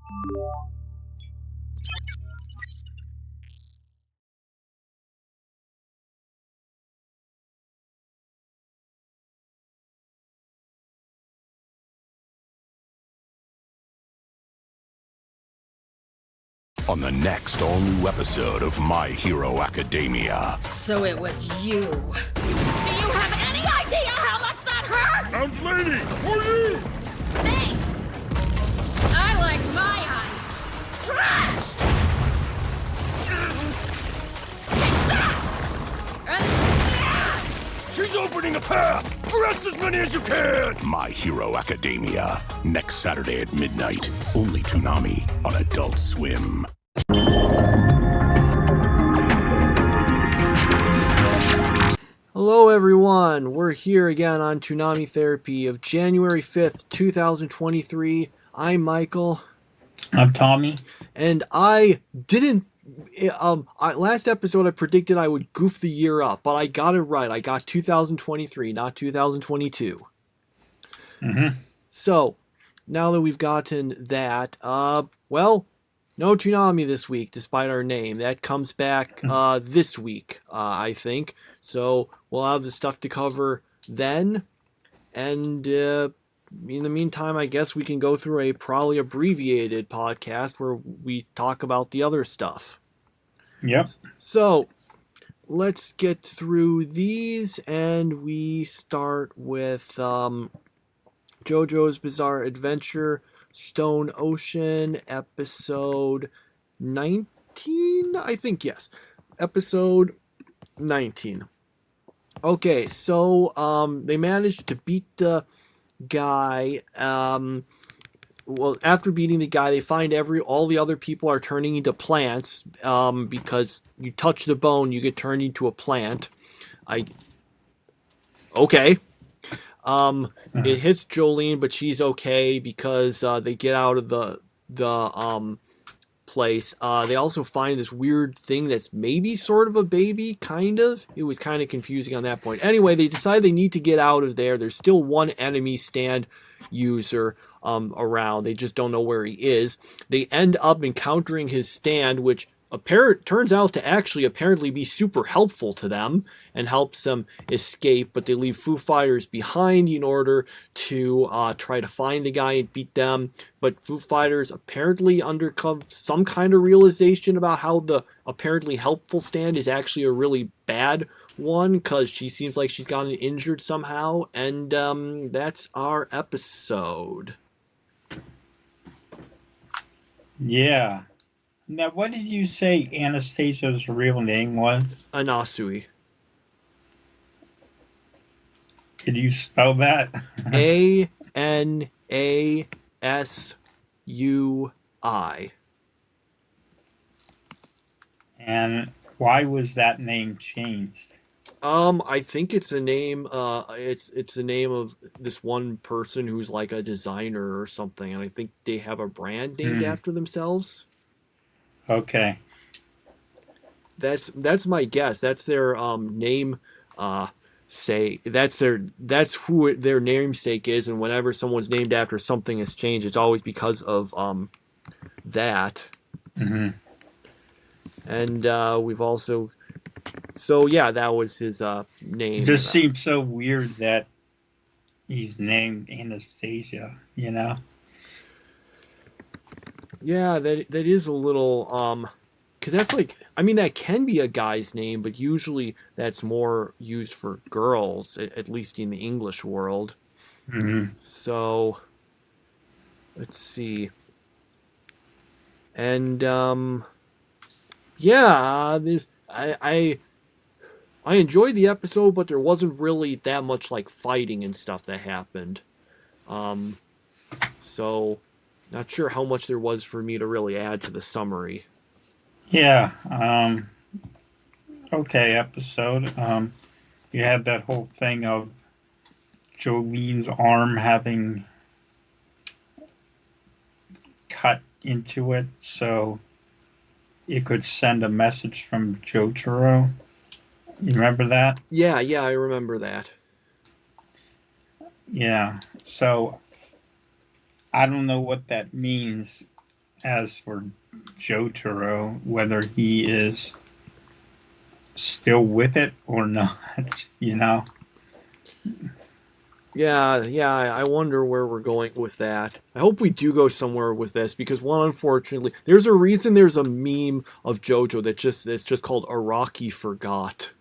On the next all-new episode of My Hero Academia. So it was you. Do you have any idea how much that hurts? Sounds lady, for you! Thanks! I like my eyes crushed! Take that! And that! She's opening a path! Arrest as many as you can! My Hero Academia. Next Saturday at midnight. Only Toonami on Adult Swim. Hello everyone, we're here again on Toonami Therapy of January 5th, 2023. I'm Michael. I'm Tommy. And I didn't, last episode I predicted I would goof the year up, but I got it right. I got 2023, not 2022. Mm-hmm. So, now that we've gotten that, well, no Toonami this week, despite our name. That comes back this week, I think. So we'll have the stuff to cover then. And in the meantime, I guess we can go through a probably abbreviated podcast where we talk about the other stuff. Yep. So let's get through these, and we start with JoJo's Bizarre Adventure, Stone Ocean, episode 19, I think, yes. Episode 19. Okay, so they managed to beat the guy. Well, after beating the guy, they find all the other people are turning into plants, because you touch the bone, you get turned into a plant. Okay. It hits Jolene, but she's okay because they get out of the place. They also find this weird thing that's maybe sort of a baby, kind of. It was kind of confusing on that point. Anyway, they decide they need to get out of there. There's still one enemy stand user around. They just don't know where he is. They end up encountering his stand, which turns out to actually apparently be super helpful to them and helps them escape, but they leave Foo Fighters behind in order to try to find the guy and beat them. But Foo Fighters apparently undercover some kind of realization about how the apparently helpful stand is actually a really bad one, because she seems like she's gotten injured somehow. And that's our episode. Yeah. Now, what did you say Anastasia's real name was? Anasui. Could you spell that? Anasui. And why was that name changed? I think it's a name. It's the name of this one person who's like a designer or something, and I think they have a brand named after themselves. Okay. That's my guess. That's their name. That's who their namesake is, and whenever someone's named after something has changed, it's always because of that. Mm-hmm. And we've also, so yeah, that was his name. It just seems so weird that he's named Anastasia, you know? Yeah, that is a little, because that's like, I mean, that can be a guy's name, but usually that's more used for girls, at least in the English world. Mm-hmm. So, let's see. And, yeah, I enjoyed the episode, but there wasn't really that much, like, fighting and stuff that happened. So, not sure how much there was for me to really add to the summary. Yeah. Okay, episode. You had that whole thing of Jolene's arm having cut into it so it could send a message from Jotaro. You remember that? Yeah, I remember that. Yeah. So I don't know what that means as for Jotaro, whether he is still with it or not, you know? Yeah, I wonder where we're going with that. I hope we do go somewhere with this because one, unfortunately, there's a reason there's a meme of JoJo that's just called Araki Forgot.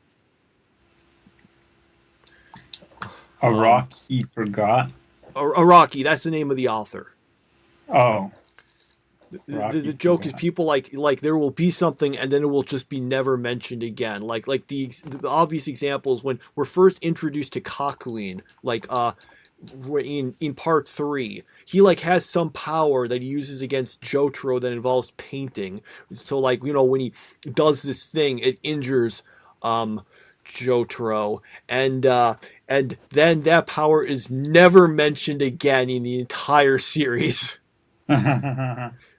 Araki forgot. Araki, that's the name of the author. Oh, The joke is people like there will be something and then it will just be never mentioned again. Like the obvious example is when we're first introduced to Kakuin, like in part 3, he like has some power that he uses against Jotaro that involves painting. So like, you know, when he does this thing, it injures Jotaro, and then that power is never mentioned again in the entire series.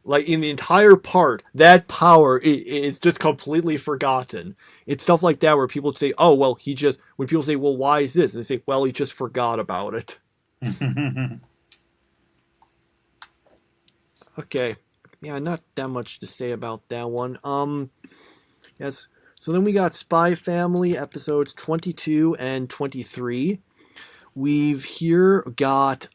Like in the entire part, that power is just completely forgotten. It's stuff like that where people say, "Oh, well, he just." When people say, "Well, why is this?" and they say, "Well, he just forgot about it." Okay, yeah, not that much to say about that one. Yes. So then we got Spy Family episodes 22 and 23. We've here got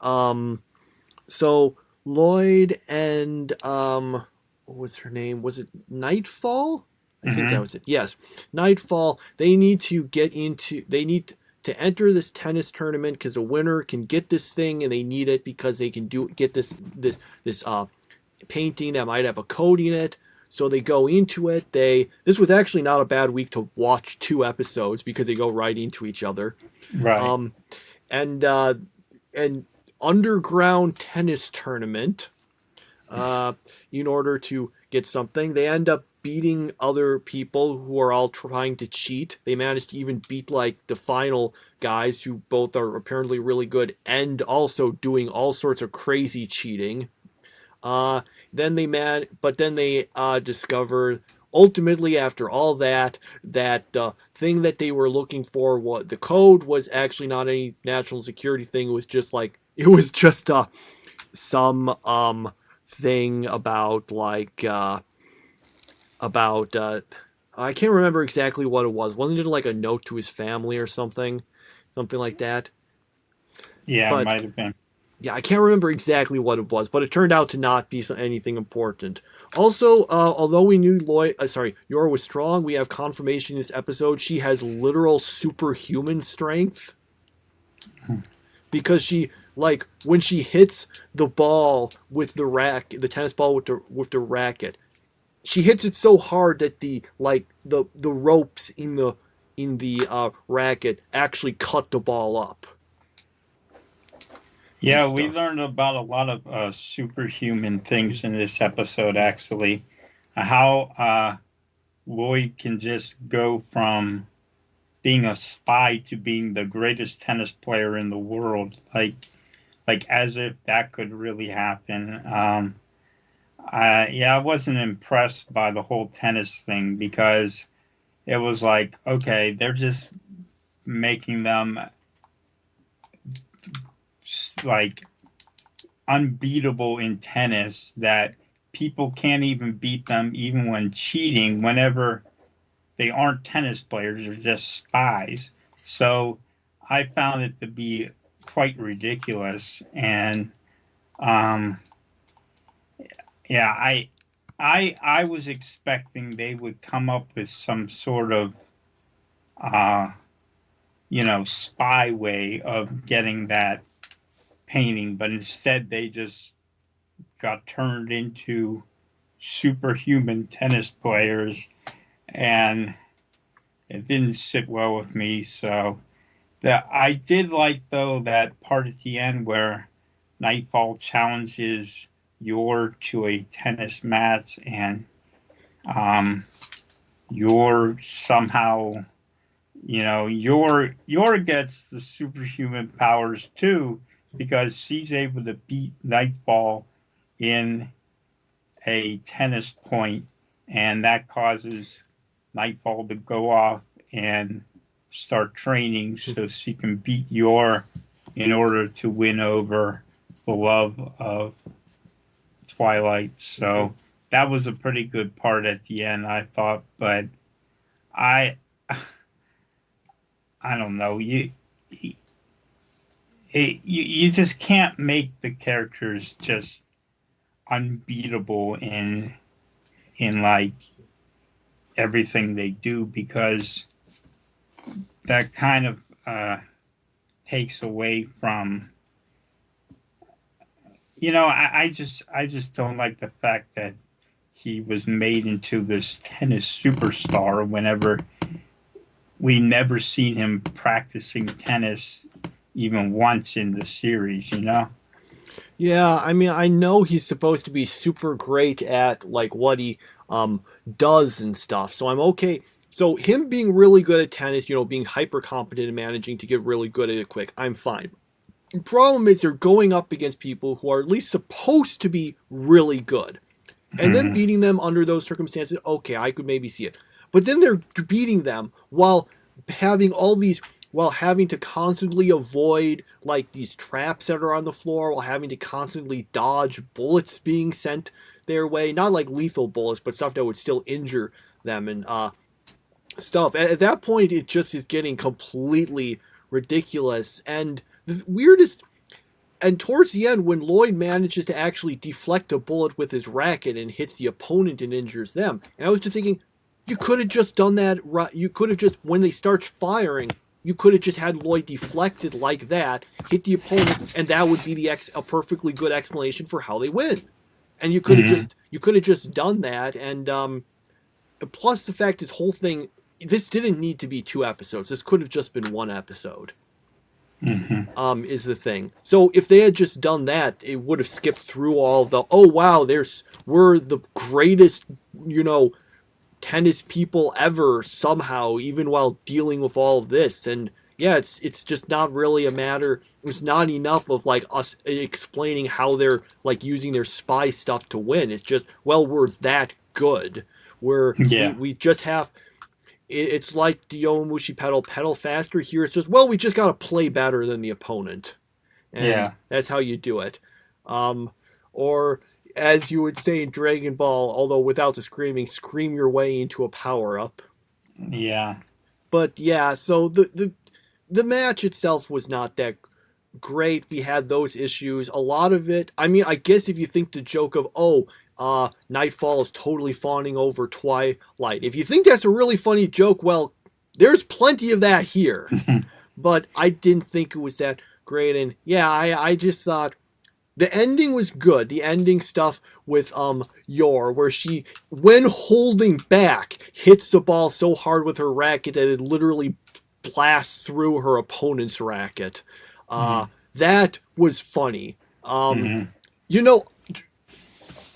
so Lloyd and what was her name? Was it Nightfall? I think that was it. Yes, Nightfall. They need to to enter this tennis tournament because a winner can get this thing, and they need it because they can get this painting that might have a code in it. So they go into it. This was actually not a bad week to watch 2 episodes because they go right into each other. right. And underground tennis tournament in order to get something. They end up beating other people who are all trying to cheat. They manage to even beat like the final guys who both are apparently really good and also doing all sorts of crazy cheating. Then they discover ultimately after all that the thing that they were looking for, what the code was actually not any national security thing. It was just some thing about I can't remember exactly what it was. Wasn't it like a note to his family or something like that? Yeah, But it might have been. yeah, I can't remember exactly what it was, but it turned out to not be anything important. Also, although we knew Yor was strong, we have confirmation in this episode she has literal superhuman strength. Because she, like, when she hits the ball with the tennis ball with the racket, she hits it so hard that the ropes in the racket actually cut the ball up. Yeah, we learned about a lot of superhuman things in this episode, actually. How Lloyd can just go from being a spy to being the greatest tennis player in the world, like as if that could really happen. I wasn't impressed by the whole tennis thing because it was like, okay, they're just making them like unbeatable in tennis, that people can't even beat them even when cheating, whenever they aren't tennis players, they're just spies. So I found it to be quite ridiculous. And yeah, I was expecting they would come up with some sort of spy way of getting that painting, but instead they just got turned into superhuman tennis players, and it didn't sit well with me. So I did like, though, that part at the end where Nightfall challenges Yor to a tennis match, and Yor somehow, Yor gets the superhuman powers too, because she's able to beat Nightfall in a tennis point, and that causes Nightfall to go off and start training so she can beat Yor in order to win over the love of Twilight, so that was a pretty good part at the end, I thought. But I don't know. You just can't make the characters just unbeatable in like everything they do, because that kind of takes away from, I just don't like the fact that he was made into this tennis superstar whenever we never seen him practicing tennis even once in the series, Yeah, I mean, I know he's supposed to be super great at like what he does and stuff, so I'm okay. So him being really good at tennis, being hyper competent and managing to get really good at it quick, I'm fine. The problem is they're going up against people who are at least supposed to be really good. And then beating them under those circumstances, okay, I could maybe see it. But then they're beating them while having to constantly avoid like these traps that are on the floor, while having to constantly dodge bullets being sent their way. Not like lethal bullets, but stuff that would still injure them and stuff. At that point, it just is getting completely ridiculous. And the weirdest... And towards the end, when Lloyd manages to actually deflect a bullet with his racket and hits the opponent and injures them, and I was just thinking, you could have just done that. You could have just, when they start firing, you could have just had Lloyd deflected like that, hit the opponent, and that would be a perfectly good explanation for how they win. And you could have just done that. And plus the fact this whole thing, this didn't need to be 2 episodes. This could have just been 1 episode. Is the thing. So if they had just done that, it would have skipped through all the, oh wow, we're the greatest, tennis people ever somehow, even while dealing with all of this. And yeah, it's just not really a matter. It's not enough of like us explaining how they're like using their spy stuff to win. It's just, well, we're that good. We just have. It's like the Yowamushi pedal faster. Here it's just, well, we just got to play better than the opponent. And that's how you do it. Or, as you would say in Dragon Ball, although without the screaming, scream your way into a power-up. Yeah. But yeah, so the match itself was not that great. We had those issues. A lot of it, I mean, I guess if you think the joke of, Nightfall is totally fawning over Twilight. If you think that's a really funny joke, well, there's plenty of that here. But I didn't think it was that great. And yeah, I just thought the ending was good. The ending stuff with Yor, where she, when holding back, hits the ball so hard with her racket that it literally blasts through her opponent's racket. That was funny.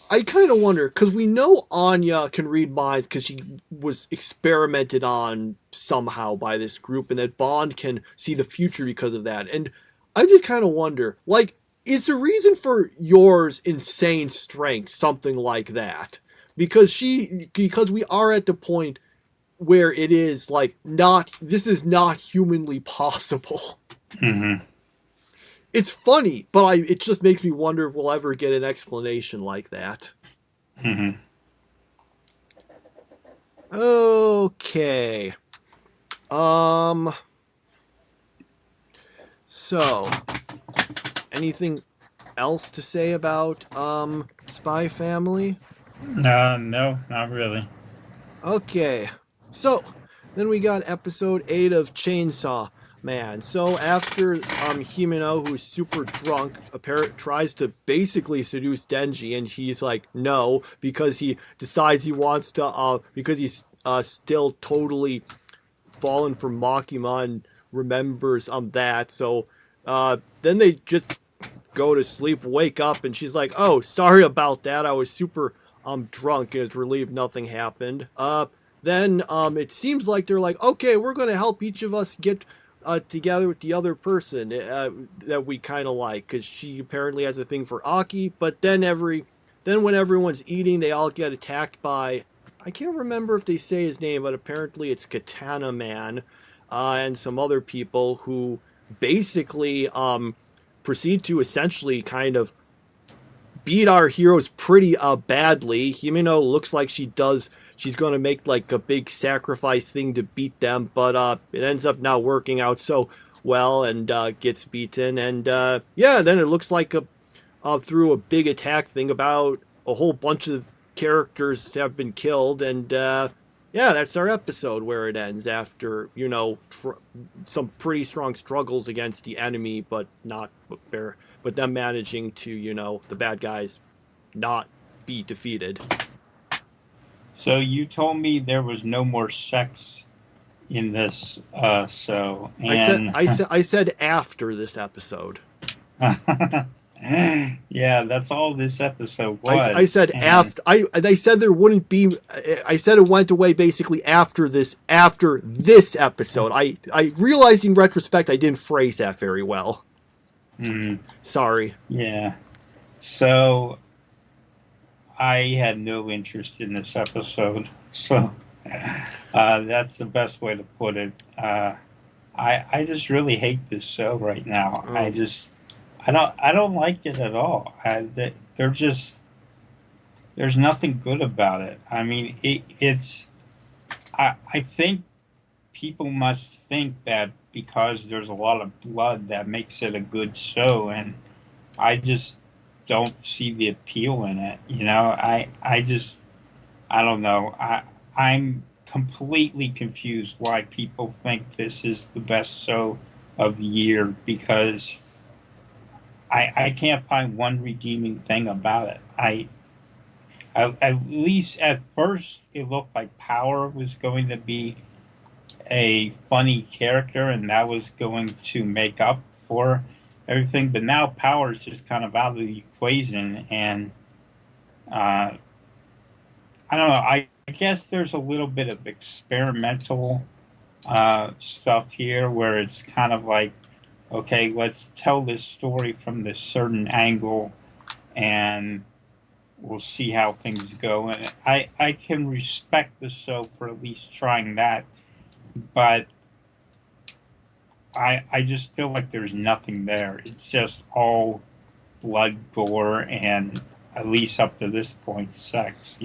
I kind of wonder, because we know Anya can read minds because she was experimented on somehow by this group, and that Bond can see the future because of that. And I just kind of wonder, like, is the reason for Yor's insane strength something like that? Because we are at the point where it is, like, this is not humanly possible. It's funny, but it just makes me wonder if we'll ever get an explanation like that. Okay. So, anything else to say about Spy Family? No, not really. Okay. So, then we got episode 8 of Chainsaw Man. So after Himeno, who's super drunk, tries to basically seduce Denji, and he's like, no, because he decides he wants to, because he's still totally fallen for Makima and remembers that. So then they just go to sleep, wake up, and she's like, oh, sorry about that. I was super drunk and was relieved nothing happened. Then it seems like they're like, okay, we're going to help each of us get together with the other person that we kind of like, because she apparently has a thing for Aki. But then when everyone's eating, they all get attacked by, I can't remember if they say his name, but apparently it's Katana Man and some other people who basically proceed to essentially kind of beat our heroes pretty badly. Himeno looks like she's going to make like a big sacrifice thing to beat them, but it ends up not working out so well and gets beaten. And then it looks like through a big attack thing about a whole bunch of characters have been killed, and that's our episode where it ends after some pretty strong struggles against the enemy, but them managing to the bad guys not be defeated. So you told me there was no more sex in this show, and I said after this episode. Yeah, that's all this episode was. I said after. I said there wouldn't be. I said it went away basically after this episode. I realized in retrospect I didn't phrase that very well. Sorry. Yeah. So I had no interest in this episode. So that's the best way to put it. I just really hate this show right now. Oh. I don't like it at all. There's nothing good about it. I mean, I think people must think that because there's a lot of blood that makes it a good show, and I just don't see the appeal in it. I don't know. I'm completely confused why people think this is the best show of the year, because I can't find one redeeming thing about it. At least at first, it looked like Power was going to be a funny character, and that was going to make up for everything. But now Power is just kind of out of the equation, and I don't know. I guess there's a little bit of experimental stuff here where it's kind of like, okay, let's tell this story from this certain angle, and we'll see how things go. And I can respect the show for at least trying that, but I just feel like there's nothing there. It's just all blood, gore, and at least up to this point, sex,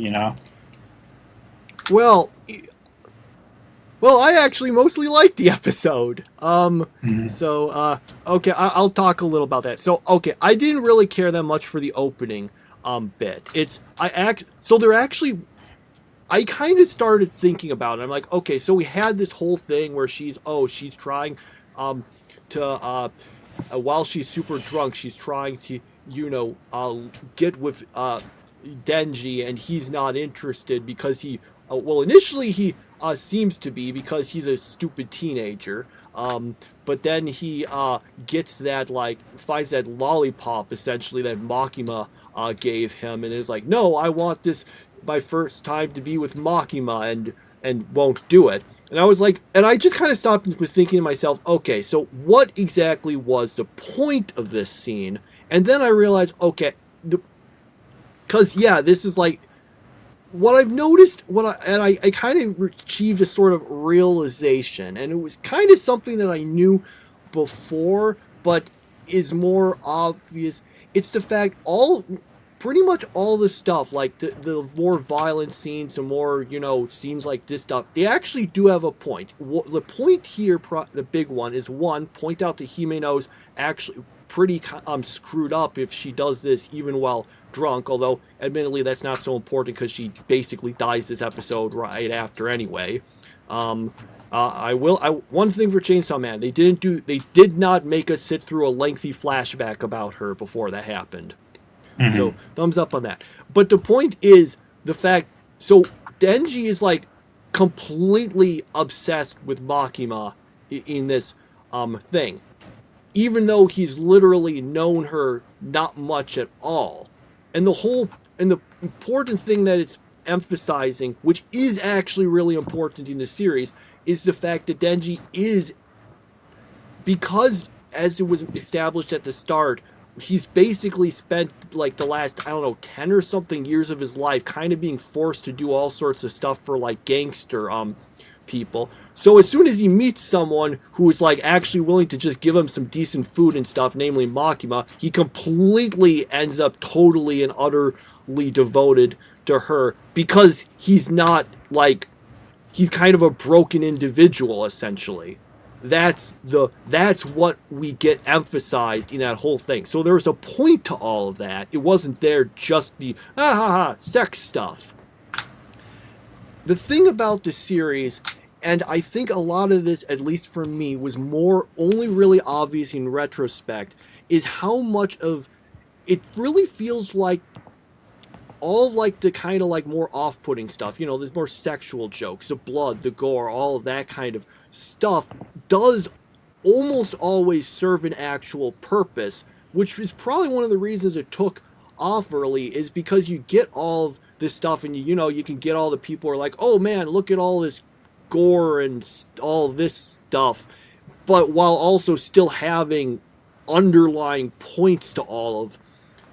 Well, I actually mostly liked the episode. So, okay, I'll talk a little about that. So, okay, I didn't really care that much for the opening bit. I kind of started thinking about it. I'm like, okay, so we had this whole thing where she's trying to while she's super drunk, she's trying to get with Denji, and he's not interested because initially he seems to be, because he's a stupid teenager. But then he gets that, finds that lollipop, essentially, that Makima gave him, and is like, no, I want this, my first time to be with Makima, and won't do it. And I was like, and I just kind of stopped and was thinking to myself, okay, so what exactly was the point of this scene? And then I realized, okay, because, this is like, what I've noticed, I kind of achieved a sort of realization, and it was kind of something that I knew before, but is more obvious. It's the fact pretty much all the stuff, like the more violent scenes, the more, scenes like this stuff, they actually do have a point. The point here, the big one, is point out that Himeno's actually pretty screwed up if she does this even while drunk, although admittedly that's not so important because she basically dies this episode right after anyway. One thing for Chainsaw Man, they did not make us sit through a lengthy flashback about her before that happened. Mm-hmm. So thumbs up on that. But the point is the fact, so Denji is completely obsessed with Makima in this thing, even though he's literally known her not much at all. And the important thing that it's emphasizing, which is actually really important in the series, is the fact that Denji is, because as it was established at the start, he's basically spent the last, 10 or something years of his life kind of being forced to do all sorts of stuff for gangster people. So as soon as he meets someone who is like actually willing to just give him some decent food and stuff, namely Makima, he completely ends up totally and utterly devoted to her because he's not like, he's kind of a broken individual essentially. That's what we get emphasized in that whole thing. So there's a point to all of that. It wasn't there just the sex stuff. The thing about the series, and I think a lot of this, at least for me, was more only really obvious in retrospect, is how much of it really feels like all of like the kind of like more off-putting stuff. You know, there's more sexual jokes, the blood, the gore, all of that kind of stuff does almost always serve an actual purpose, which is probably one of the reasons it took off early, is because you get all of this stuff and you know, you can get all the people who are like, oh man, look at all this gore and all this stuff, but while also still having underlying points to all of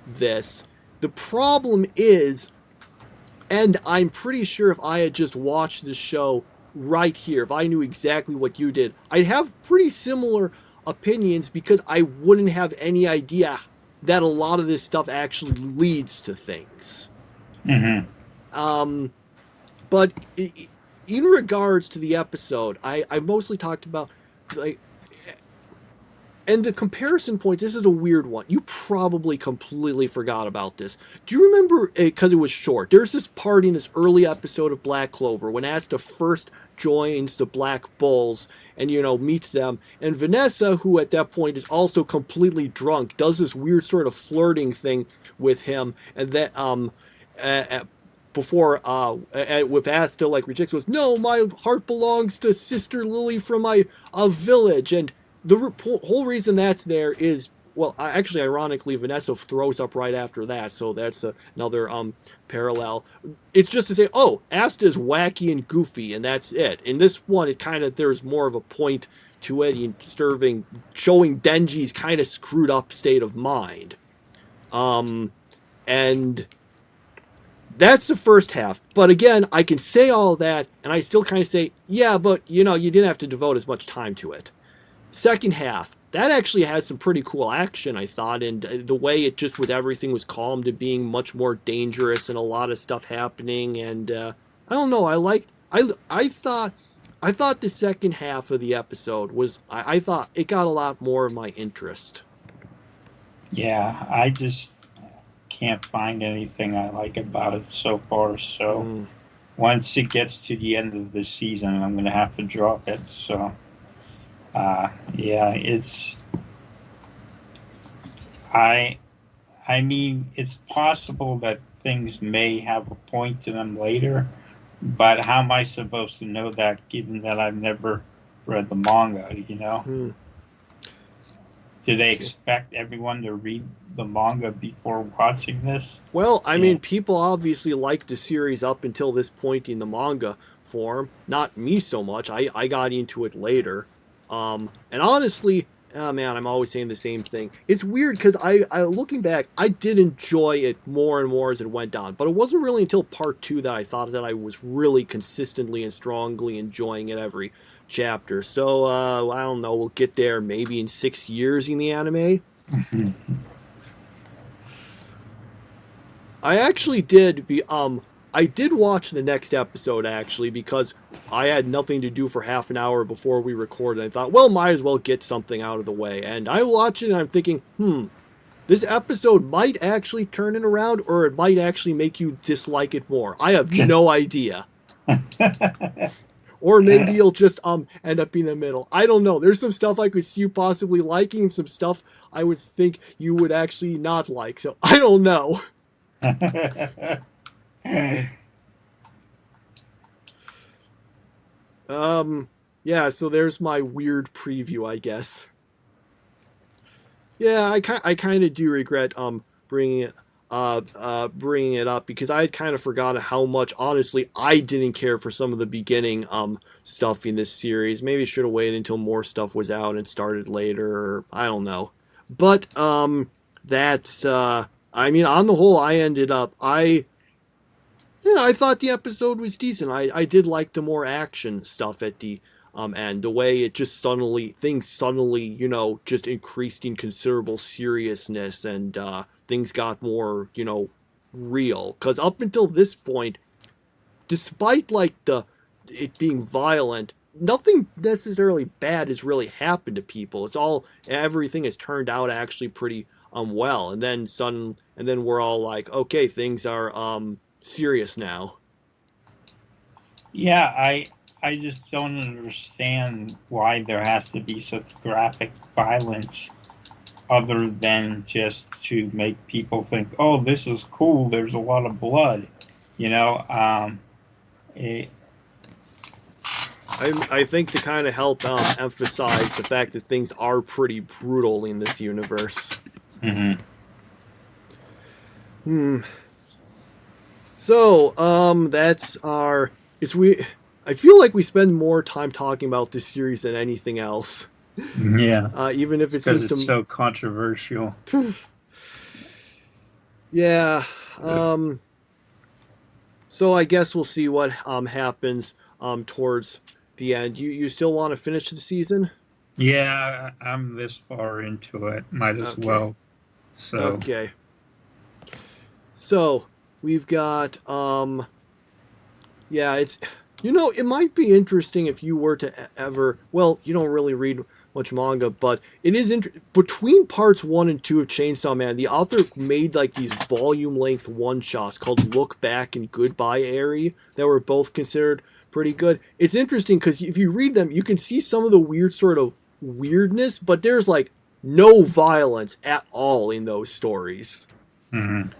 this. The problem is, and I'm pretty sure if I had just watched the show right here, if I knew exactly what you did, I'd have pretty similar opinions because I wouldn't have any idea that a lot of this stuff actually leads to things. But in regards to the episode, I mostly talked about, like, and the comparison point, this is a weird one. You probably completely forgot about this. Do you remember, because it was short, there's this part in this early episode of Black Clover when Asta first joins the Black Bulls and, you know, meets them. And Vanessa, who at that point is also completely drunk, does this weird sort of flirting thing with him. And then, before, with Asta, like, rejects, goes, no, my heart belongs to Sister Lily from my village. And the whole reason that's there is, well, actually, ironically, Vanessa throws up right after that, so that's another parallel. It's just to say, oh, Asta's wacky and goofy, and that's it. In this one, it kind of, there's more of a point to it, showing Denji's kind of screwed up state of mind. And that's the first half. But again, I can say all that, and I still kind of say, yeah, but, you know, you didn't have to devote as much time to it. Second half, that actually has some pretty cool action, I thought, and the way it just, with everything, was calmed to being much more dangerous and a lot of stuff happening, and I don't know, I thought the second half of the episode was, I thought it got a lot more of my interest. Yeah, I just can't find anything I like about it so far, so once it gets to the end of the season, I'm going to have to drop it, so... yeah, it's, I mean, it's possible that things may have a point to them later, but how am I supposed to know that given that I've never read the manga, you know? Do they expect everyone to read the manga before watching this? Well, I mean, people obviously liked the series up until this point in the manga form. Not me so much. I got into it later. And honestly, oh man, I'm always saying the same thing. It's weird because I looking back, I did enjoy it more and more as it went on. But it wasn't really until part 2 that I thought that I was really consistently and strongly enjoying it every chapter. So, I don't know, we'll get there maybe in 6 years in the anime. I actually did I did watch the next episode, actually, because I had nothing to do for half an hour before we recorded. I thought, well, might as well get something out of the way. And I watched it, and I'm thinking, this episode might actually turn it around, or it might actually make you dislike it more. I have no idea. Or maybe you'll just end up in the middle. I don't know. There's some stuff I could see you possibly liking, and some stuff I would think you would actually not like. So I don't know. Yeah, so there's my weird preview, I guess. Yeah, I kind of do regret bringing it up because I had kind of forgotten how much, honestly, I didn't care for some of the beginning stuff in this series. Maybe I should have waited until more stuff was out and started later, or I don't know. But that's I mean, on the whole, I ended up I thought the episode was decent. I did like the more action stuff at the end. The way it just things suddenly, you know, just increased in considerable seriousness, and things got more, you know, real. Because up until this point, despite like it being violent, nothing necessarily bad has really happened to people. Everything has turned out actually pretty well, and then we're all like, okay, things are serious now. Yeah, I just don't understand why there has to be such graphic violence, other than just to make people think, oh, this is cool, there's a lot of blood, you know. I think to kind of help emphasize the fact that things are pretty brutal in this universe. So, that's our... I feel like we spend more time talking about this series than anything else. Yeah. Even if because it's so controversial. Yeah. So I guess we'll see what happens towards the end. You still want to finish the season? Yeah, I'm this far into it. Might as well. So. Okay. So we've got yeah, it's, you know, it might be interesting if you were to ever, well, you don't really read much manga, but it is between parts 1 and 2 of Chainsaw Man, the author made like these volume length one shots called Look Back and Goodbye Eri that were both considered pretty good. It's interesting because if you read them, you can see some of the weird sort of weirdness, but there's like no violence at all in those stories.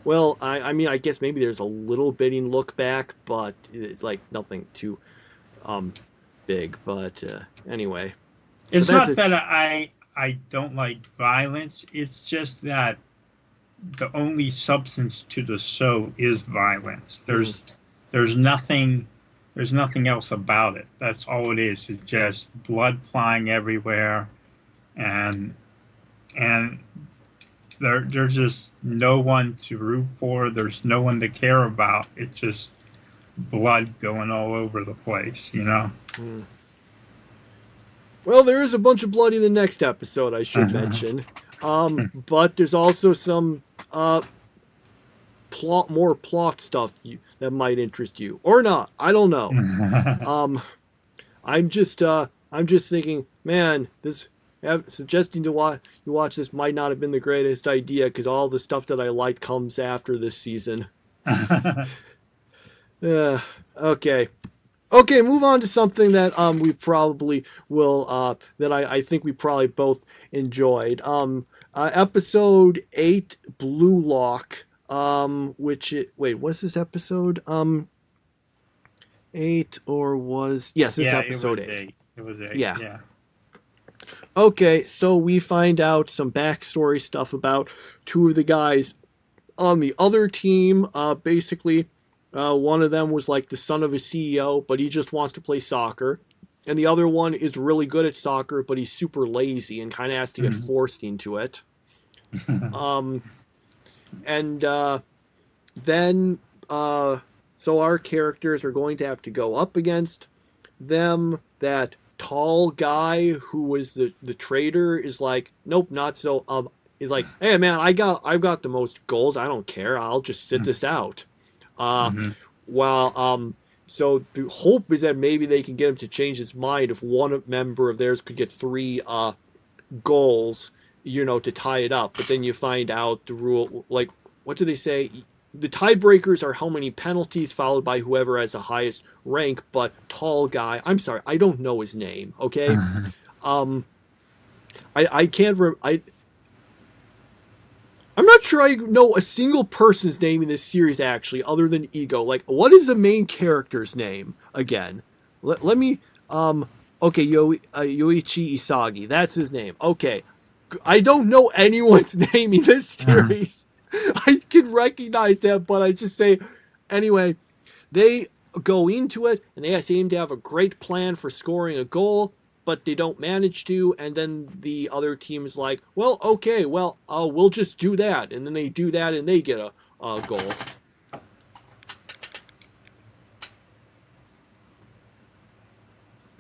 Well, I mean, I guess maybe there's a little bit in Look Back, but it's like nothing too big. But anyway, it's not that I don't like violence. It's just that the only substance to the show is violence. There's nothing else about it. That's all it is. It's just blood flying everywhere, and there's just no one to root for. There's no one to care about. It's just blood going all over the place, you know? Well, there is a bunch of blood in the next episode, I should mention. But there's also some more plot stuff that might interest you. Or not. I don't know. I'm just thinking, man, suggesting you watch this might not have been the greatest idea, because all the stuff that I like comes after this season. Okay, move on to something that we probably will that I think we probably both enjoyed. Episode 8, Blue Lock, what's this episode? 8 or was... Yes, this episode 8. It was 8. Yeah. Okay, so we find out some backstory stuff about two of the guys on the other team. Basically, one of them was like the son of a CEO, but he just wants to play soccer. And the other one is really good at soccer, but he's super lazy and kind of has to get forced into it. Then so our characters are going to have to go up against them. That tall guy who was the traitor is like, nope, not so. He's like, hey man, I've got the most goals. I don't care. I'll just sit this out. So the hope is that maybe they can get him to change his mind if one member of theirs could get 3 goals, you know, to tie it up. But then you find out the rule, like, what do they say? The tiebreakers are how many penalties, followed by whoever has the highest rank. But tall guy, I'm sorry, I don't know his name. Okay, I can't. I'm not sure I know a single person's name in this series actually, other than Ego. Like, what is the main character's name again? Let me. Okay, Yoichi Isagi. That's his name. Okay, I don't know anyone's name in this series. I can recognize them, but I just say, anyway, they go into it, and they seem to have a great plan for scoring a goal, but they don't manage to, and then the other team is like, well, okay, well, we'll just do that, and then they do that, and they get a goal.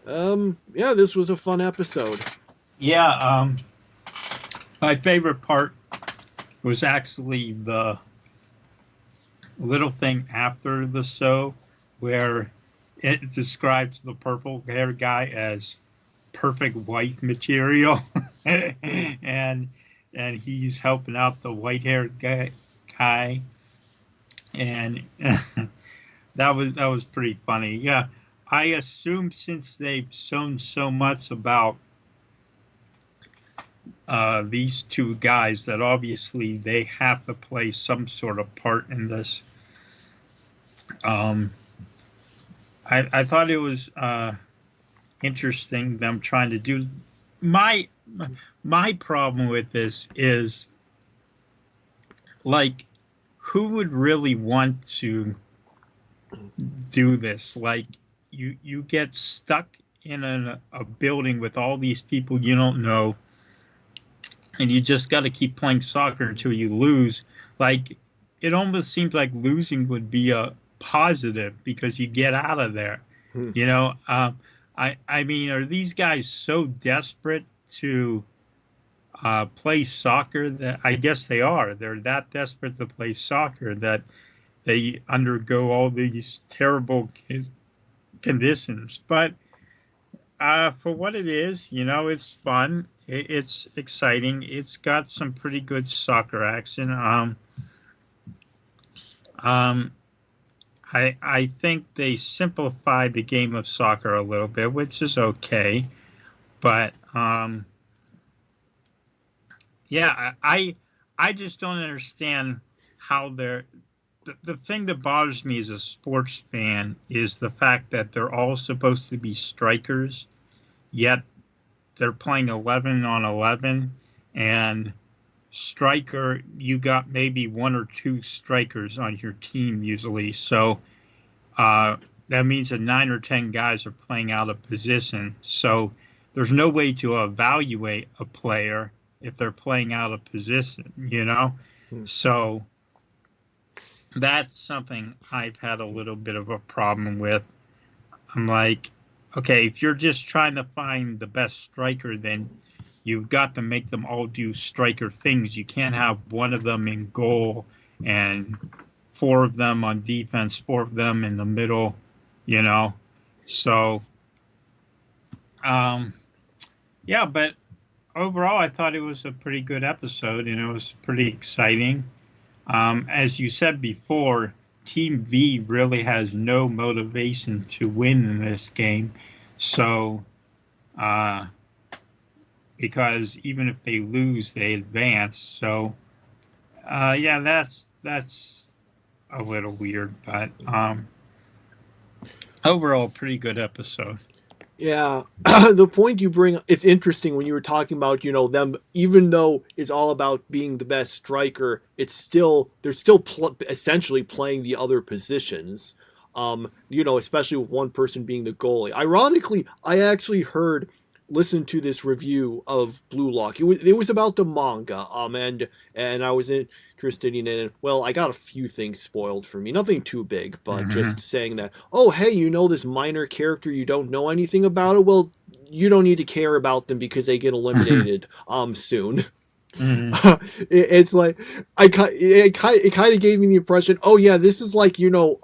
Yeah, this was a fun episode. Yeah, my favorite part was actually the little thing after the show where it describes the purple hair guy as perfect wife material. and he's helping out the white haired guy. And that was pretty funny. Yeah. I assume since they've shown so much about these two guys that obviously they have to play some sort of part in this. I thought it was interesting them trying to do. My problem with this is, like, who would really want to do this? Like, you get stuck in a building with all these people you don't know, and you just got to keep playing soccer until you lose. Like, it almost seems like losing would be a positive because you get out of there. You know, I mean, are these guys so desperate to play soccer that I guess they are? They're that desperate to play soccer that they undergo all these terrible conditions. But for what it is, you know, it's fun. It's exciting. It's got some pretty good soccer action. I think they simplified the game of soccer a little bit, which is okay. But yeah, I just don't understand how they're. The thing that bothers me as a sports fan is the fact that they're all supposed to be strikers, yet they're playing 11 on 11, and striker, you got maybe one or two strikers on your team usually. So that means that 9 or 10 guys are playing out of position. So there's no way to evaluate a player if they're playing out of position, you know? So that's something I've had a little bit of a problem with. I'm like, okay, if you're just trying to find the best striker, then you've got to make them all do striker things. You can't have one of them in goal and 4 of them on defense, 4 of them in the middle, you know? So, yeah, but overall, I thought it was a pretty good episode, and it was pretty exciting. As you said before, Team V really has no motivation to win in this game. So, because even if they lose, they advance. So, yeah, that's a little weird, but overall, pretty good episode. Yeah, the point you bring, it's interesting when you were talking about, you know, them, even though it's all about being the best striker, they're still essentially playing the other positions, you know, especially with one person being the goalie. Ironically, I actually listened to this review of Blue Lock. It was about the manga, and I was interested in it. Well, I got a few things spoiled for me. Nothing too big, but just saying that, oh, hey, you know this minor character, you don't know anything about it? Well, you don't need to care about them because they get eliminated soon. It's like, it kind of gave me the impression, oh yeah, this is like, you know,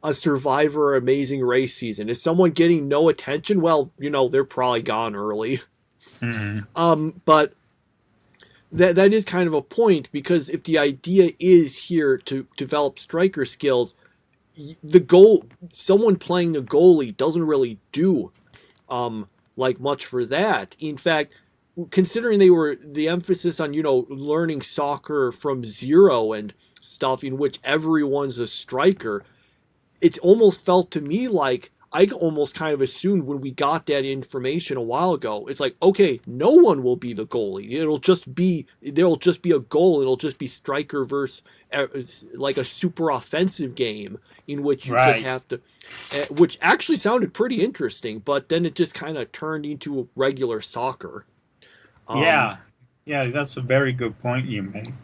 a Survivor Amazing Race season. Is someone getting no attention? Well, you know, they're probably gone early. But that is kind of a point, because if the idea is here to develop striker skills, someone playing the goalie doesn't really do like much for that. In fact, considering the emphasis on, you know, learning soccer from zero and stuff in which everyone's a striker, it almost felt to me like I almost kind of assumed when we got that information a while ago, it's like, okay, no one will be the goalie. There'll just be a goal. It'll just be striker versus like a super offensive game in which you just have to, which actually sounded pretty interesting, but then it just kind of turned into regular soccer. Yeah, that's a very good point you made.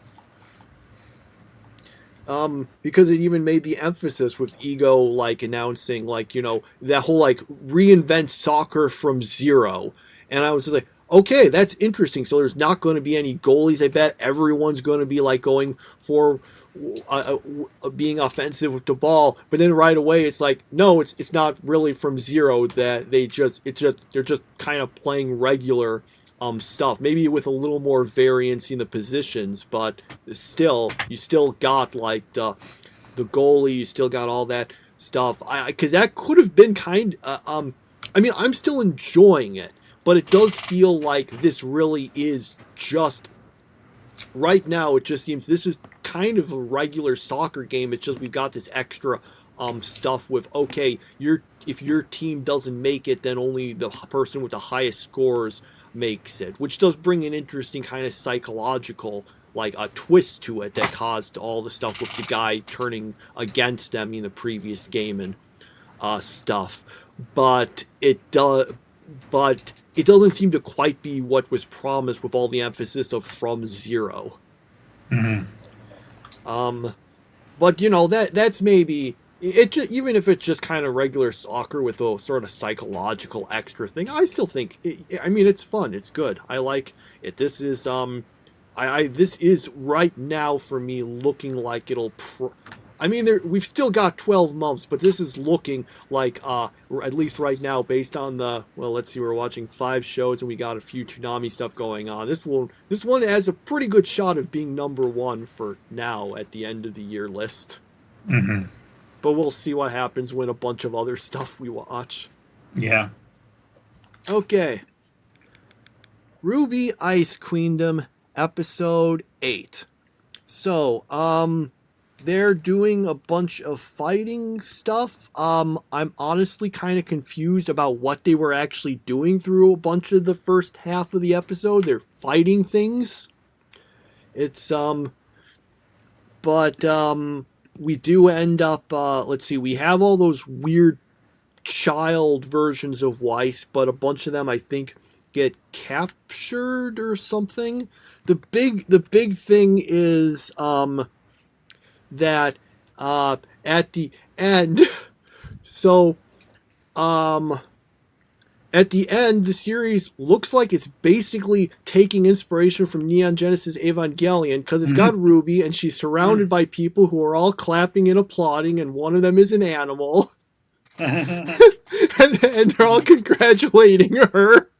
because it even made the emphasis with Ego like announcing like, you know, that whole like reinvent soccer from zero. And I was just like, okay, that's interesting. So there's not going to be any goalies. I bet everyone's going to be like going for being offensive with the ball. But then right away it's like, no, it's not really from zero. That they're just kind of playing regular stuff, maybe with a little more variance in the positions, but still, you still got like the goalie, you still got all that stuff. Because that could have been I mean, I'm still enjoying it, but it does feel like this really is just right now. It just seems this is kind of a regular soccer game. It's just we've got this extra stuff with, okay, if your team doesn't make it, then only the person with the highest scores makes it, which does bring an interesting kind of psychological like a twist to it that caused all the stuff with the guy turning against them in the previous game and stuff. But it doesn't seem to quite be what was promised with all the emphasis of from zero. But you know, that's maybe it. Even if it's just kind of regular soccer with a sort of psychological extra thing, I still think. I mean, it's fun. It's good. I like it. This is this is right now for me looking like it'll. I mean, we've still got 12 months, but this is looking like, at least right now, based on the, well, let's see, we're watching 5 shows and we got a few Toonami stuff going on. This one has a pretty good shot of being number 1 for now at the end of the year list. Mm-hmm. But we'll see what happens when a bunch of other stuff we watch. Yeah. Okay. RWBY Ice Queendom, episode 8. So, they're doing a bunch of fighting stuff. I'm honestly kind of confused about what they were actually doing through a bunch of the first half of the episode. They're fighting things. It's, but, we do end up, let's see, we have all those weird child versions of Weiss, but a bunch of them, I think, get captured or something. The big thing is, that at the end, so at the end, the series looks like it's basically taking inspiration from Neon Genesis Evangelion, because it's got RWBY and she's surrounded by people who are all clapping and applauding, and one of them is an animal. and they're all congratulating her.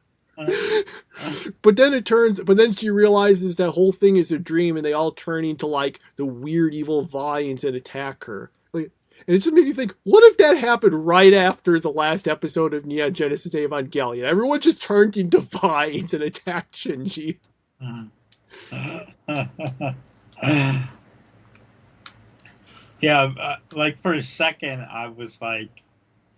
But then she realizes that whole thing is a dream, and they all turn into like the weird evil vines and attack her. Like, and it just made me think, what if that happened right after the last episode of Neon Genesis Evangelion? Everyone just turned into vines and attacked Shinji. Yeah, like for a second I was like,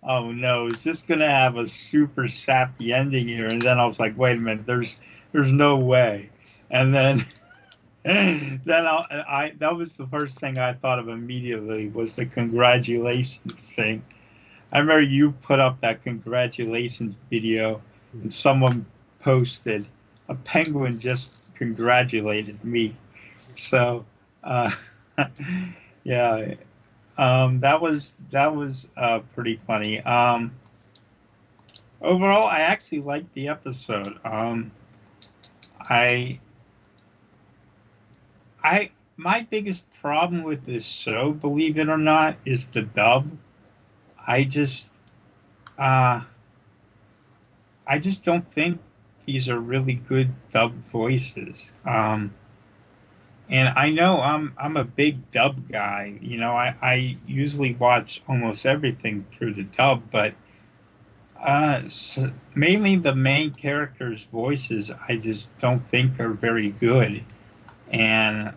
oh no, is this gonna have a super sappy ending here? And then I was like, wait a minute, there's no way. And then that was the first thing I thought of immediately, was the congratulations thing. I remember you put up that congratulations video, and someone posted, a penguin just congratulated me. So yeah. That was pretty funny. Overall, I actually liked the episode. My biggest problem with this show, believe it or not, is the dub. I just don't think these are really good dub voices. And I know I'm a big dub guy. You know, I usually watch almost everything through the dub, but mainly the main characters' voices I just don't think are very good. And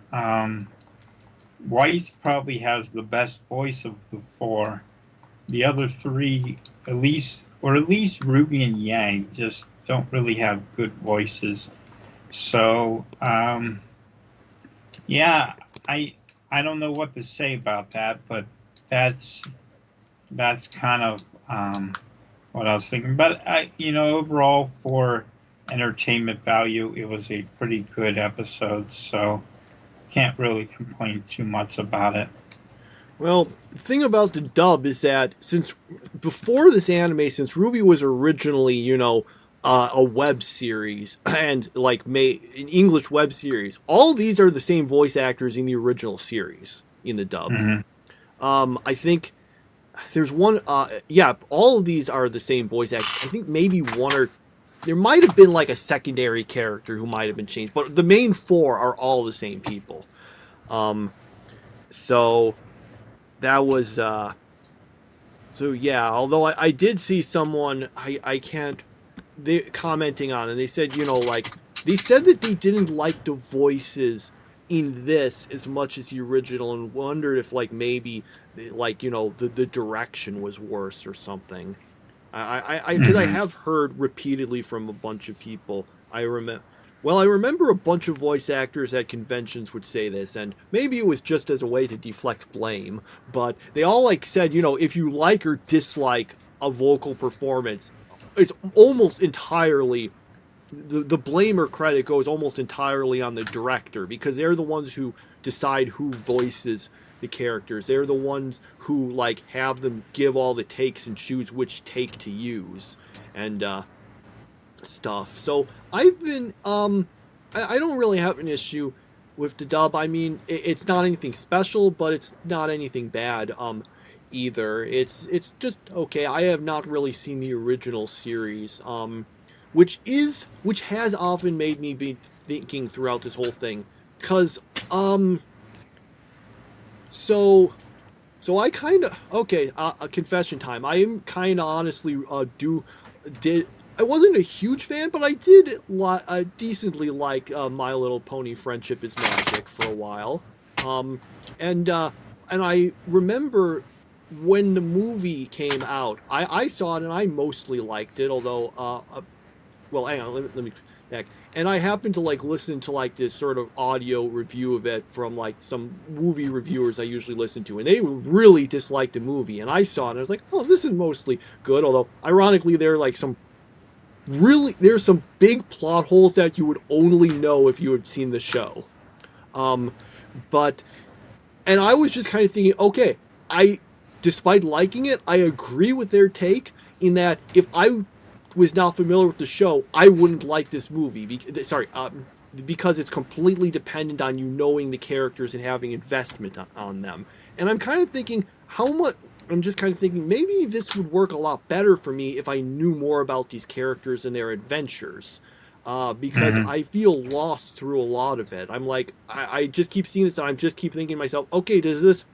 Weiss probably has the best voice of the 4. The other 3, at least RWBY and Yang, just don't really have good voices. So yeah, I don't know what to say about that, but that's kind of what I was thinking. But overall, for entertainment value, it was a pretty good episode, so can't really complain too much about it. Well, the thing about the dub is that since before this anime, since RWBY was originally, a web series and like an English web series, all these are the same voice actors in the original series in the dub. I think there's one. All of these are the same voice actors. I think maybe there might have been like a secondary character who might have been changed, but the main four are all the same people. So that was although I did see someone they commenting on, and they said, they said that they didn't like the voices in this as much as the original, and wondered if maybe the direction was worse or something. Because I have heard repeatedly from a bunch of people. I remember a bunch of voice actors at conventions would say this, and maybe it was just as a way to deflect blame, but they all said, if you like or dislike a vocal performance, it's almost entirely, the blame or credit goes almost entirely on the director, because they're the ones who decide who voices the characters. They're the ones who have them give all the takes and choose which take to use and stuff. So I've been I don't really have an issue with the dub. I mean, it's not anything special, but it's not anything bad either. It's just okay. I have not really seen the original series, which has often made me be thinking throughout this whole thing, because so I kind of a confession time. I am kind of honestly I wasn't a huge fan, but I did decently like My Little Pony: Friendship is Magic for a while, and I remember when the movie came out, I saw it and I mostly liked it. Although, hang on, let me back. And I happened to listen to this sort of audio review of it from some movie reviewers I usually listen to, and they really disliked the movie. And I saw it and I was like, oh, this is mostly good. Although ironically, there are there's some big plot holes that you would only know if you had seen the show. And I was just kind of thinking, okay, despite liking it, I agree with their take in that if I was not familiar with the show, I wouldn't like this movie. Because it's completely dependent on you knowing the characters and having investment on them. And I'm kind of thinking, maybe this would work a lot better for me if I knew more about these characters and their adventures. Because I feel lost through a lot of it. I'm I just keep seeing this and I just keep thinking to myself, okay, does this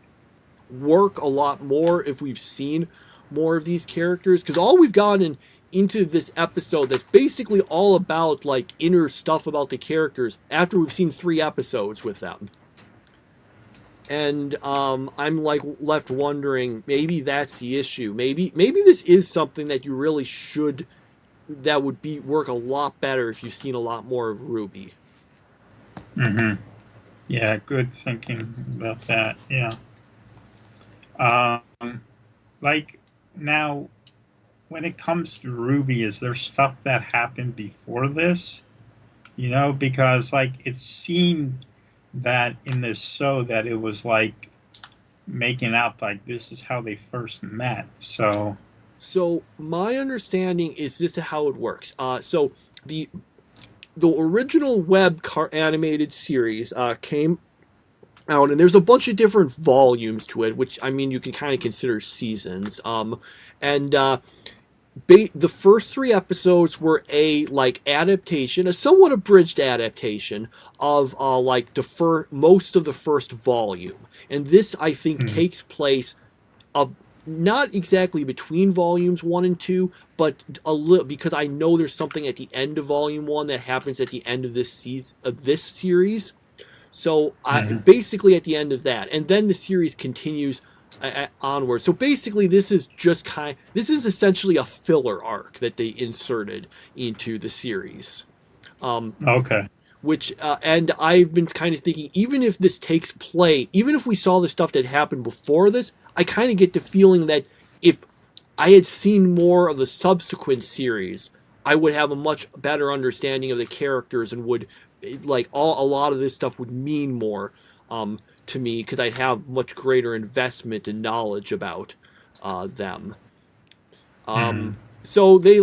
work a lot more if we've seen more of these characters? Because all we've gotten into this episode that's basically all about inner stuff about the characters after we've seen 3 episodes with them. And I'm left wondering, maybe that's the issue. Maybe this is something that you really should, that would work a lot better if you've seen a lot more of RWBY. Yeah, good thinking about that. Yeah. Now, when it comes to RWBY, is there stuff that happened before this? Because it seemed that in this show that it was making out this is how they first met. So my understanding is this is how it works. So the original web animated series came out, and there's a bunch of different volumes to it, which you can kind of consider seasons. The first 3 episodes were a adaptation, a somewhat abridged adaptation of most of the first volume, and this I think takes place not exactly between volumes 1 and 2, but a little, because I know there's something at the end of volume 1 that happens at the end of this series. So basically at the end of that, and then the series continues onward. So basically this is essentially a filler arc that they inserted into the series. Okay. Which and I've been kind of thinking, even if this takes place, even if we saw the stuff that happened before this, I kind of get the feeling that if I had seen more of the subsequent series, I would have a much better understanding of the characters and would a lot of this stuff would mean more to me because I'd have much greater investment and knowledge about them. So they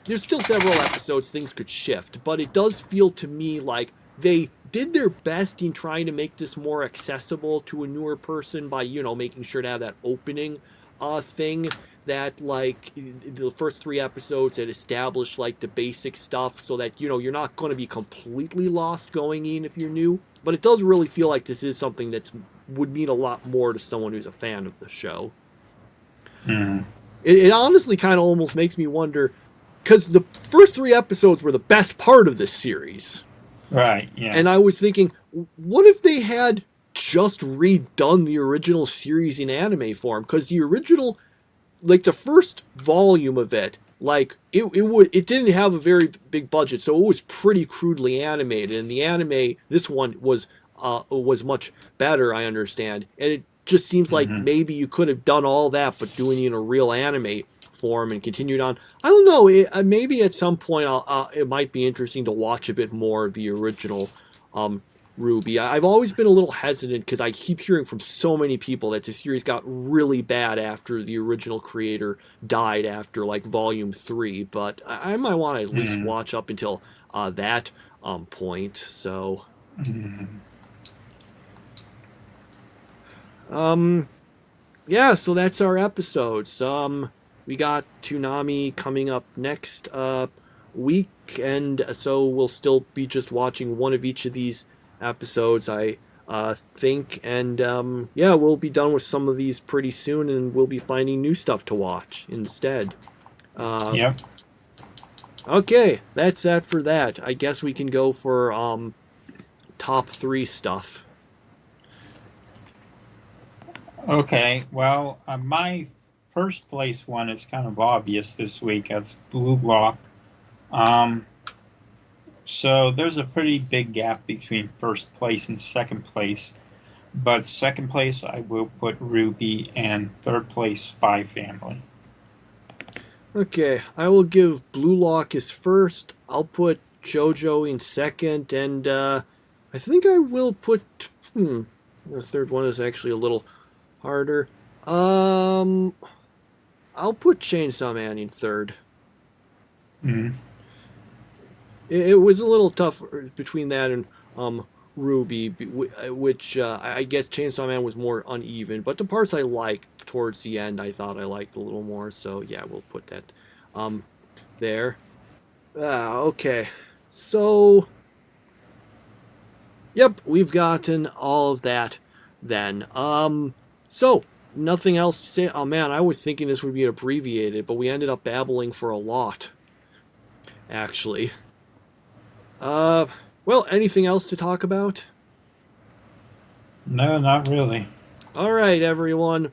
there's still several episodes things could shift, but it does feel to me like they did their best in trying to make this more accessible to a newer person by, making sure to have that opening thing that, like, the first 3 episodes had established, like, the basic stuff so that, you're not going to be completely lost going in if you're new. But it does really feel like this is something that would mean a lot more to someone who's a fan of the show. It honestly kind of almost makes me wonder, because the first 3 episodes were the best part of this series. Right, yeah. And I was thinking, what if they had just redone the original series in anime form? Because the original, like the first volume of it, like it didn't have a very big budget, so it was pretty crudely animated. And the anime, this one was much better, I understand. And it just seems like maybe you could have done all that, but doing it in a real anime form and continued on. I don't know. Maybe at some point it might be interesting to watch a bit more of the original RWBY. I've always been a little hesitant because I keep hearing from so many people that the series got really bad after the original creator died after like volume 3. But I might want to at least watch up until that point. So. Yeah, so that's our episodes. We got Toonami coming up next week, and so we'll still be just watching one of each of these episodes, I think. And yeah, we'll be done with some of these pretty soon, and we'll be finding new stuff to watch instead. Yep. Okay, that's that for that. I guess we can go for top 3 stuff. Okay, well, my first place one is kind of obvious this week. That's Blue Lock. So there's a pretty big gap between first place and second place. But second place, I will put RWBY, and third place, Spy Family. Okay, I will give Blue Lock as first. I'll put JoJo in second, and I think I will put... the third one is actually a little harder. I'll put Chainsaw Man in third. It was a little tough between that and RWBY, which I guess Chainsaw Man was more uneven, but the parts I liked towards the end, I thought I liked a little more. So yeah, we'll put that there. Okay, so yep, we've gotten all of that then. So nothing else to say. Oh man, I was thinking this would be abbreviated, but we ended up babbling for a lot, actually. Well, anything else to talk about? No, not really. All right, everyone.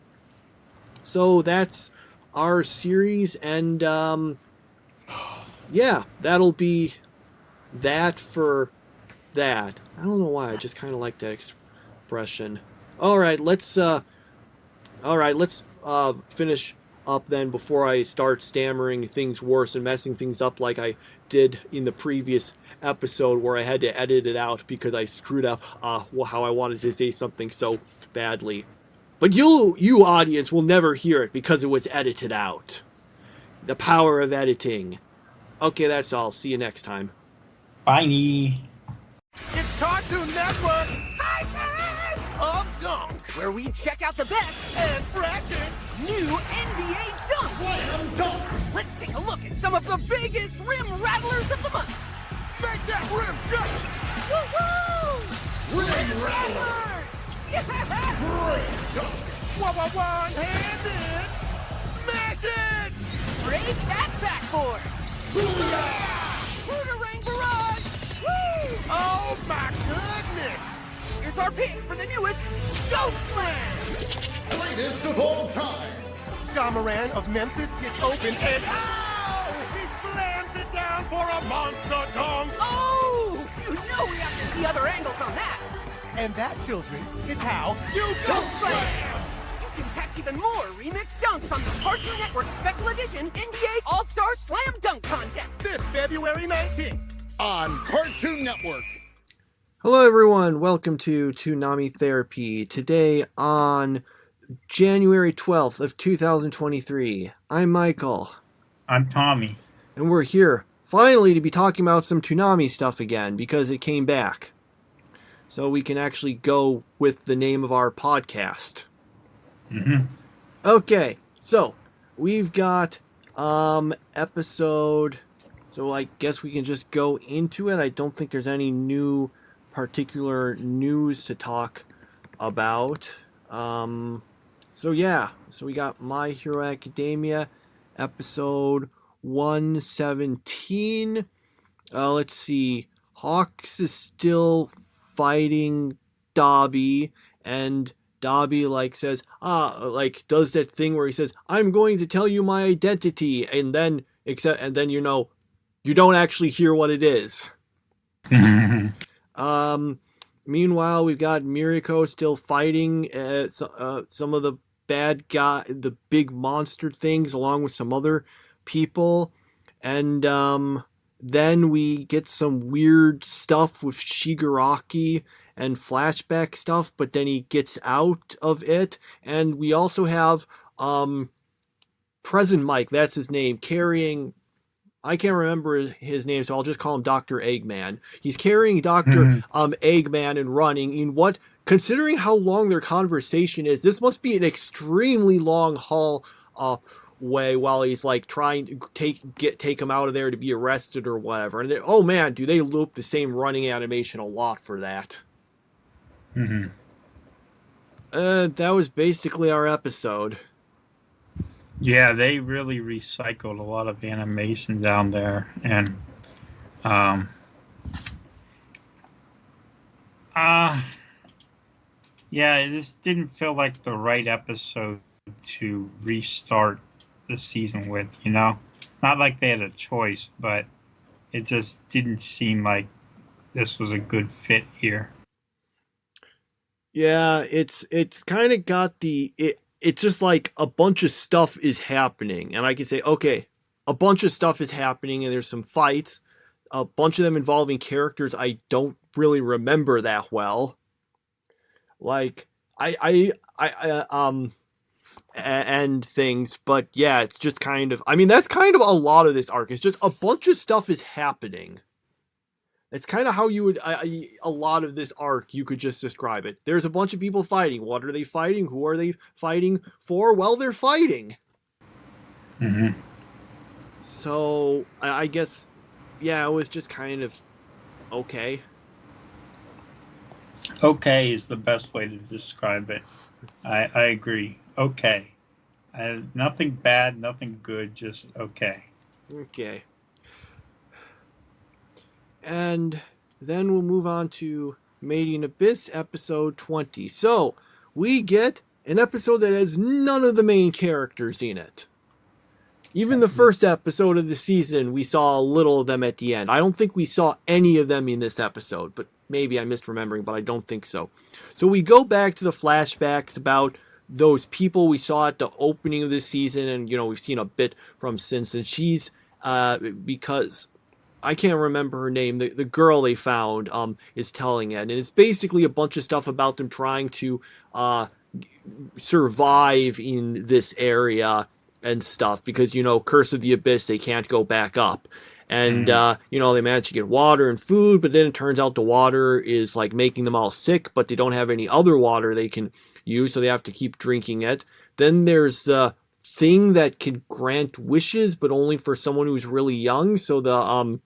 So that's our series, and yeah, that'll be that for that. I don't know why, I just kind of like that expression. All right, let's finish up then before I start stammering things worse and messing things up like I did in the previous episode where I had to edit it out because I screwed up how I wanted to say something so badly. But you audience will never hear it because it was edited out. The power of editing. Okay, that's all. See you next time. Bye. It's Cartoon Network Titans of Dunk, where we check out the best and practice new NBA dunk. Slam dunk. Let's take a look at some of the biggest rim rattlers of the month. Make that rim shut. Woo-hoo! Rim rattler. Yeah! Great dunk. One-handed. Smash it. Break that backboard. Boomerang barrage. Woo! Oh my goodness. Here's our pick for the newest Scope Slam. Greatest of all time. Samaran of Memphis gets open and he slams it down for a monster dunk. Oh! You know we have to see other angles on that. And that, children, is how you dunk slam. You can catch even more remix dunks on the Cartoon Network Special Edition NBA All-Star Slam Dunk Contest this February 19th on Cartoon Network. Hello everyone, welcome to Toonami Therapy. Today on January 12th of 2023, I'm Michael. I'm Tommy. And we're here, finally, to be talking about some Toonami stuff again, because it came back. So we can actually go with the name of our podcast. Mm-hmm. Okay, so we've got episode, so I guess we can just go into it. I don't think there's any new particular news to talk about. So we got My Hero Academia episode 117. Let's see, Hawks is still fighting Dobby, and Dobby says, does that thing where he says, "I'm going to tell you my identity," and then you don't actually hear what it is. Meanwhile, we've got Miriko still fighting some of the bad guy, the big monster things, along with some other people, and then we get some weird stuff with Shigaraki and flashback stuff, but then he gets out of it. And we also have Present Mike, that's his name, carrying, I can't remember his name, so I'll just call him Dr. Eggman. He's carrying Dr. Eggman and running in what, considering how long their conversation is, this must be an extremely long haul way while he's trying to take him out of there to be arrested or whatever. And oh man, do they loop the same running animation a lot for that. Mm-hmm. That was basically our episode. Yeah, they really recycled a lot of animation down there, and this didn't feel like the right episode to restart the season with, Not like they had a choice, but it just didn't seem like this was a good fit here. Yeah, it's kind of got it's just like a bunch of stuff is happening, and I can say, okay, a bunch of stuff is happening, and there's some fights, a bunch of them involving characters I don't really remember that well, and things, but yeah, it's just kind of, that's kind of a lot of this arc. It's just a bunch of stuff is happening. It's kind of how you would, a lot of this arc, you could just describe it. There's a bunch of people fighting. What are they fighting? Who are they fighting for? Well, they're fighting. Mm-hmm. So, I guess, yeah, it was just kind of okay. Okay is the best way to describe it. I agree. Okay. Nothing bad, nothing good, just okay. Okay. And then we'll move on to Made in Abyss episode 20. So, we get an episode that has none of the main characters in it. Even the first episode of the season, we saw a little of them at the end. I don't think we saw any of them in this episode, but maybe I'm misremembering, but I don't think so. So we go back to the flashbacks about those people we saw at the opening of the season, and, we've seen a bit from since, and she's, because I can't remember her name, the girl they found is telling it, and it's basically a bunch of stuff about them trying to survive in this area and stuff, because, Curse of the Abyss, they can't go back up. And, they manage to get water and food, but then it turns out the water is, making them all sick, but they don't have any other water they can use, so they have to keep drinking it. Then there's the thing that can grant wishes, but only for someone who's really young, so the,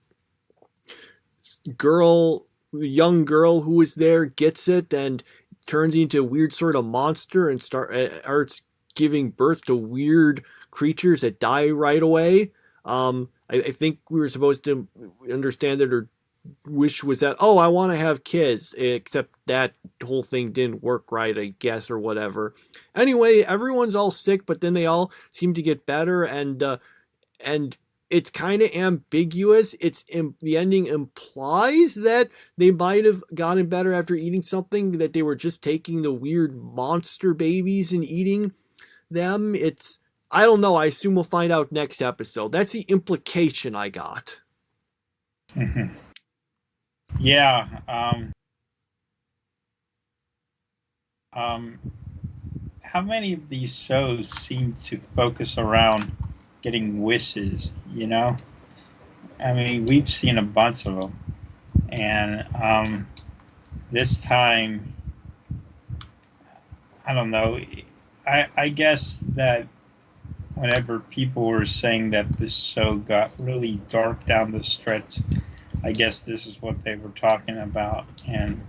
young girl who was there gets it and turns into a weird sort of monster and starts giving birth to weird creatures that die right away. I think we were supposed to understand that her wish was that, I want to have kids, except that whole thing didn't work right, I guess, or whatever. Anyway, everyone's all sick, but then they all seem to get better, and it's kind of ambiguous. The ending implies that they might have gotten better after eating something, that they were just taking the weird monster babies and eating them. I don't know. I assume we'll find out next episode. That's the implication I got. Mm-hmm. Yeah. How many of these shows seem to focus around getting wishes, you know? I mean, we've seen a bunch of them. And this time, I don't know. I guess that whenever people were saying that this show got really dark down the stretch, I guess this is what they were talking about. And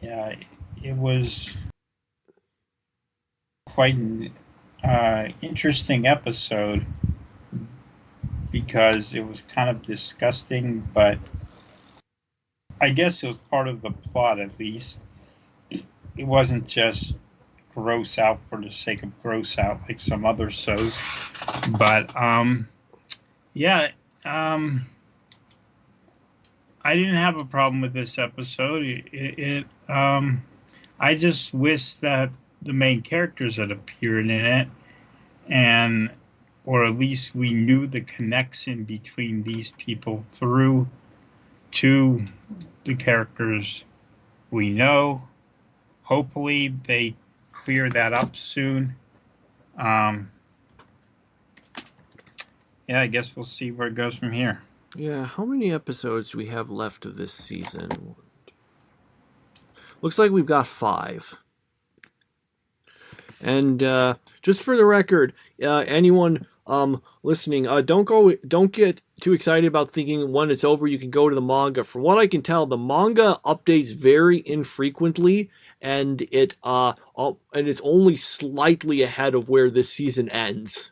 yeah, it was quite an interesting episode because it was kind of disgusting, but I guess it was part of the plot at least. It wasn't just gross out for the sake of gross out like some other shows. But yeah, I didn't have a problem with this episode. I just wish that the main characters had appeared in it, or at least we knew the connection between these people through to the characters we know. Hopefully they clear that up soon. Yeah, I guess we'll see where it goes from here. Yeah, how many episodes do we have left of this season? Looks like we've got 5. And just for the record, anyone listening, don't get too excited about thinking when it's over you can go to the manga. From what I can tell, the manga updates very infrequently, and it's only slightly ahead of where this season ends.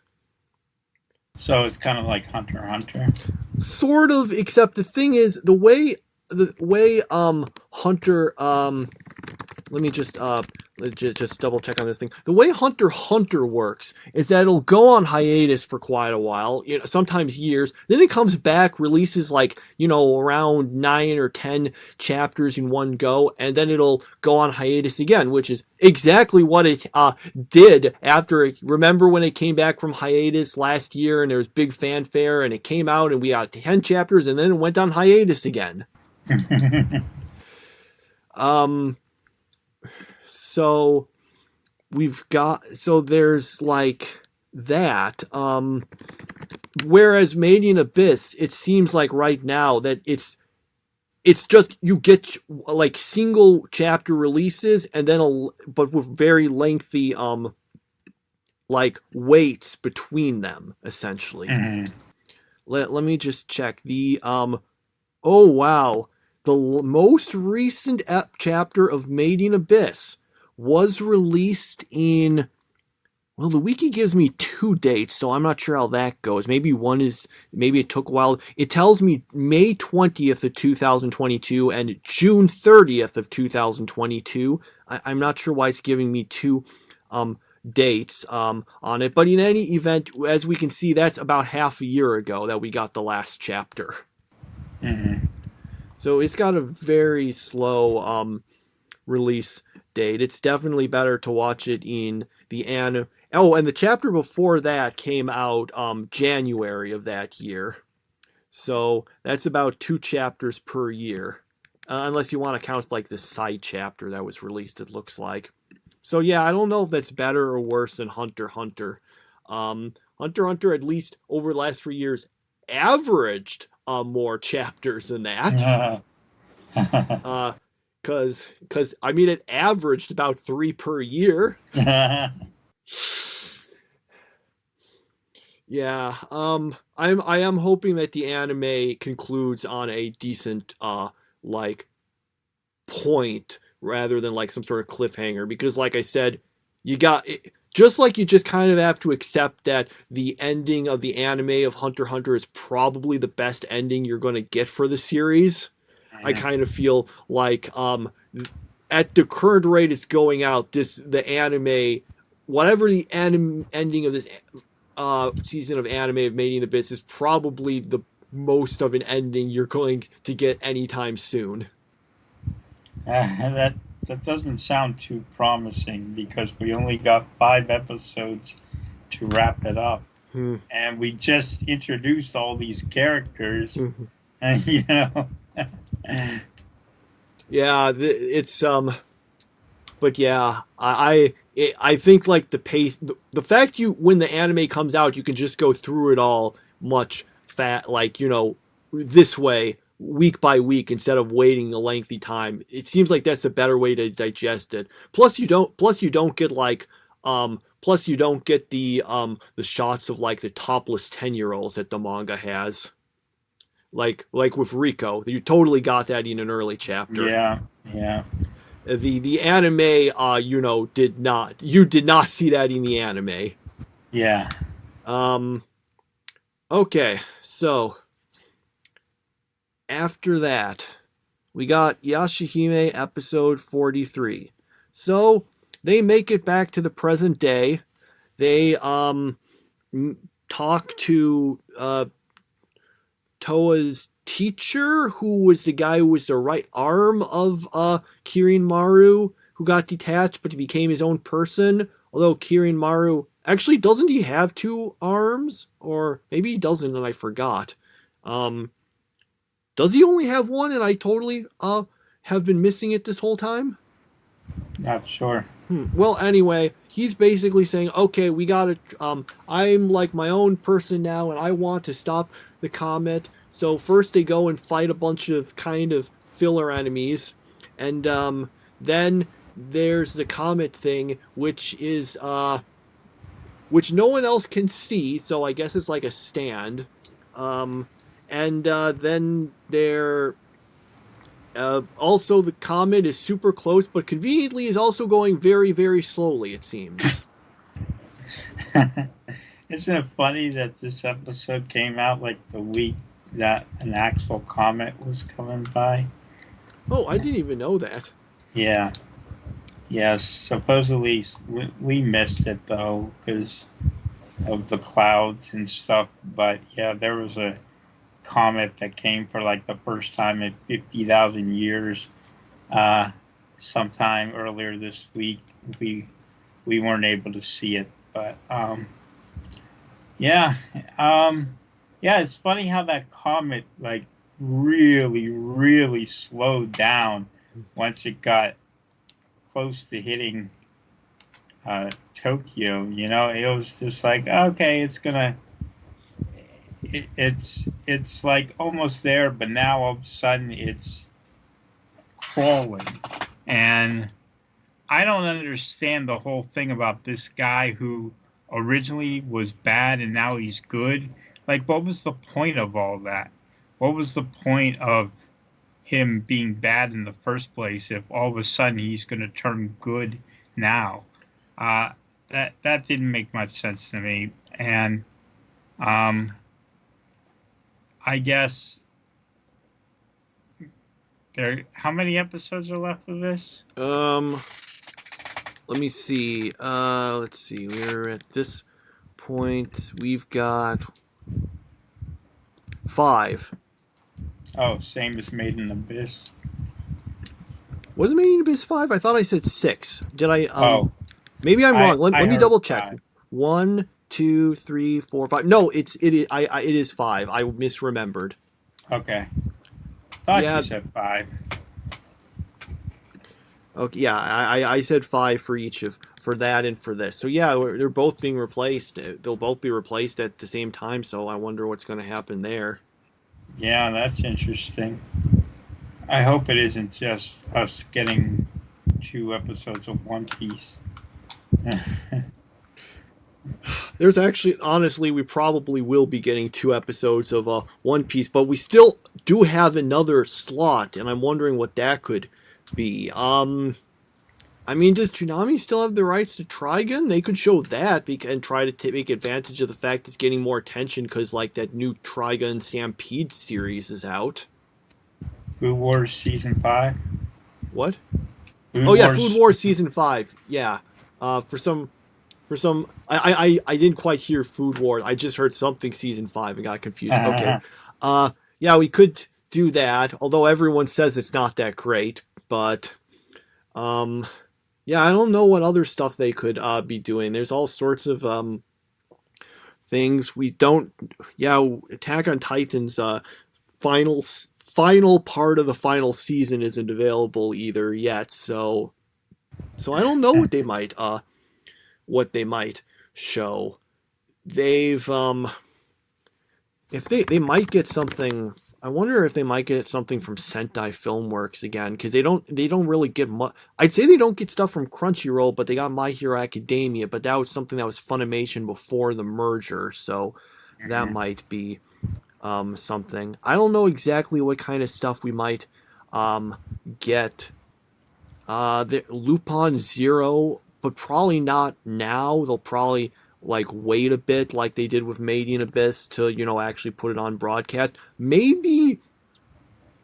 So it's kind of like Hunter x Hunter. Sort of, except the thing is the way Hunter let me just double check on this thing. The way Hunter x Hunter works is that it'll go on hiatus for quite a while, sometimes years. Then it comes back, releases around 9 or 10 chapters in one go, and then it'll go on hiatus again, which is exactly what it did after. Remember when it came back from hiatus last year, and there was big fanfare, and it came out, and we got 10 chapters, and then it went on hiatus again. So there's like that. Whereas Made in Abyss, it seems like right now that it's just you get like single chapter releases, and then but with very lengthy like waits between them essentially. Mm-hmm. Let me just check the oh wow. The most recent chapter of Made in Abyss was released in, well, the wiki gives me 2 dates, so I'm not sure how that goes. Maybe it took a while. It tells me May 20th of 2022 and June 30th of 2022. I'm not sure why it's giving me 2 dates on it, but in any event, as we can see, that's about half a year ago that we got the last chapter. Mm-hmm. So it's got a very slow release date. It's definitely better to watch it in the anime. Oh, and the chapter before that came out January of that year. So that's about 2 chapters per year. Unless you want to count like the side chapter that was released, it looks like. So yeah, I don't know if that's better or worse than Hunter x Hunter. Hunter x Hunter, at least over the last 3 years, averaged more chapters than that. Cause I mean it averaged about 3 per year. Yeah. I am hoping that the anime concludes on a decent like point rather than like some sort of cliffhanger, because like I said, you just kind of have to accept that the ending of the anime of Hunter x Hunter is probably the best ending you're going to get for the series. I kind of feel like at the current rate it's going out, the anime, whatever the ending of this season of anime of Made in Abyss is probably the most of an ending you're going to get anytime soon. That doesn't sound too promising, because we only got 5 episodes to wrap it up. And we just introduced all these characters. And Yeah, it's but yeah, I think like the pace, the fact when the anime comes out, you can just go through it all much like this way week by week instead of waiting a lengthy time. It seems like that's a better way to digest it. Plus you don't get like plus you don't get the shots of like the topless 10-year-olds that the manga has. Like with Rico, you totally got that in an early chapter. Yeah, yeah. The anime, did not. You did not see that in the anime. Yeah. Okay, so after that, we got Yashahime episode 43. So they make it back to the present day. They talk to Toa's teacher, who was the guy who was the right arm of Kirin Maru, who got detached, but he became his own person. Although Kirin Maru, actually, doesn't he have two arms? Or maybe he doesn't, and I forgot. Does he only have one, and I totally have been missing it this whole time? Not sure. Well, anyway, he's basically saying, okay, we gotta, I'm like my own person now, and I want to stop the comet. So first they go and fight a bunch of kind of filler enemies, and then there's the comet thing, which is which no one else can see, so I guess it's like a stand. And then there also the comet is super close, but conveniently is also going very, very slowly, it seems. Isn't it funny that this episode came out like the week that an actual comet was coming by? Oh, I didn't even know that. Yeah. Yes, supposedly we missed it though because of the clouds and stuff. But yeah, there was a comet that came for like the first time in 50,000 years. Sometime earlier this week, we weren't able to see it, but yeah, it's funny how that comet like really slowed down once it got close to hitting Tokyo. It was just like, okay, it's like almost there, but now all of a sudden it's crawling. And I don't understand the whole thing about this guy who originally was bad and now he's good. Like, what was the point of all that? What was the point of him being bad in the first place if all of a sudden he's going to turn good now? That didn't make much sense to me. And I guess how many episodes are left of this? Let me see. Let's see. We're at this point. We've got 5. Oh, same as Made in Abyss. Was it Made in Abyss 5? I thought I said 6. Did I? Maybe I'm wrong. Let me double check. 5. 1, 2, 3, 4, 5. No, it is 5. I misremembered. Okay. Thought you said 5. Okay, yeah, I said 5 for each for that and for this. So yeah, they're both being replaced. They'll both be replaced at the same time. So I wonder what's going to happen there. Yeah, that's interesting. I hope it isn't just us getting 2 episodes of One Piece. There's actually, honestly, we probably will be getting 2 episodes of One Piece, but we still do have another slot, and I'm wondering what that could be. I mean, does Toonami still have the rights to Trigun? They could show that and try to make advantage of the fact it's getting more attention because, like, that new Trigun Stampede series is out. Food Wars Season 5? What? Food Wars Season 5. Yeah. For some, I didn't quite hear Food Wars. I just heard something Season 5 and got confused. Okay. Yeah, we could do that, although everyone says it's not that great. But, yeah, I don't know what other stuff they could be doing. There's all sorts of things we don't. Yeah, Attack on Titan's final final part of the final season isn't available either yet, so I don't know what they might show. They've if they might get something. I wonder if they might get something from Sentai Filmworks again, because they don't really get much. I'd say they don't get stuff from Crunchyroll, but they got My Hero Academia, but that was something that was Funimation before the merger, so that might be something. I don't know exactly what kind of stuff we might get. Lupin Zero, but probably not now. They'll probably wait a bit, like they did with Made in Abyss, to actually put it on broadcast. Maybe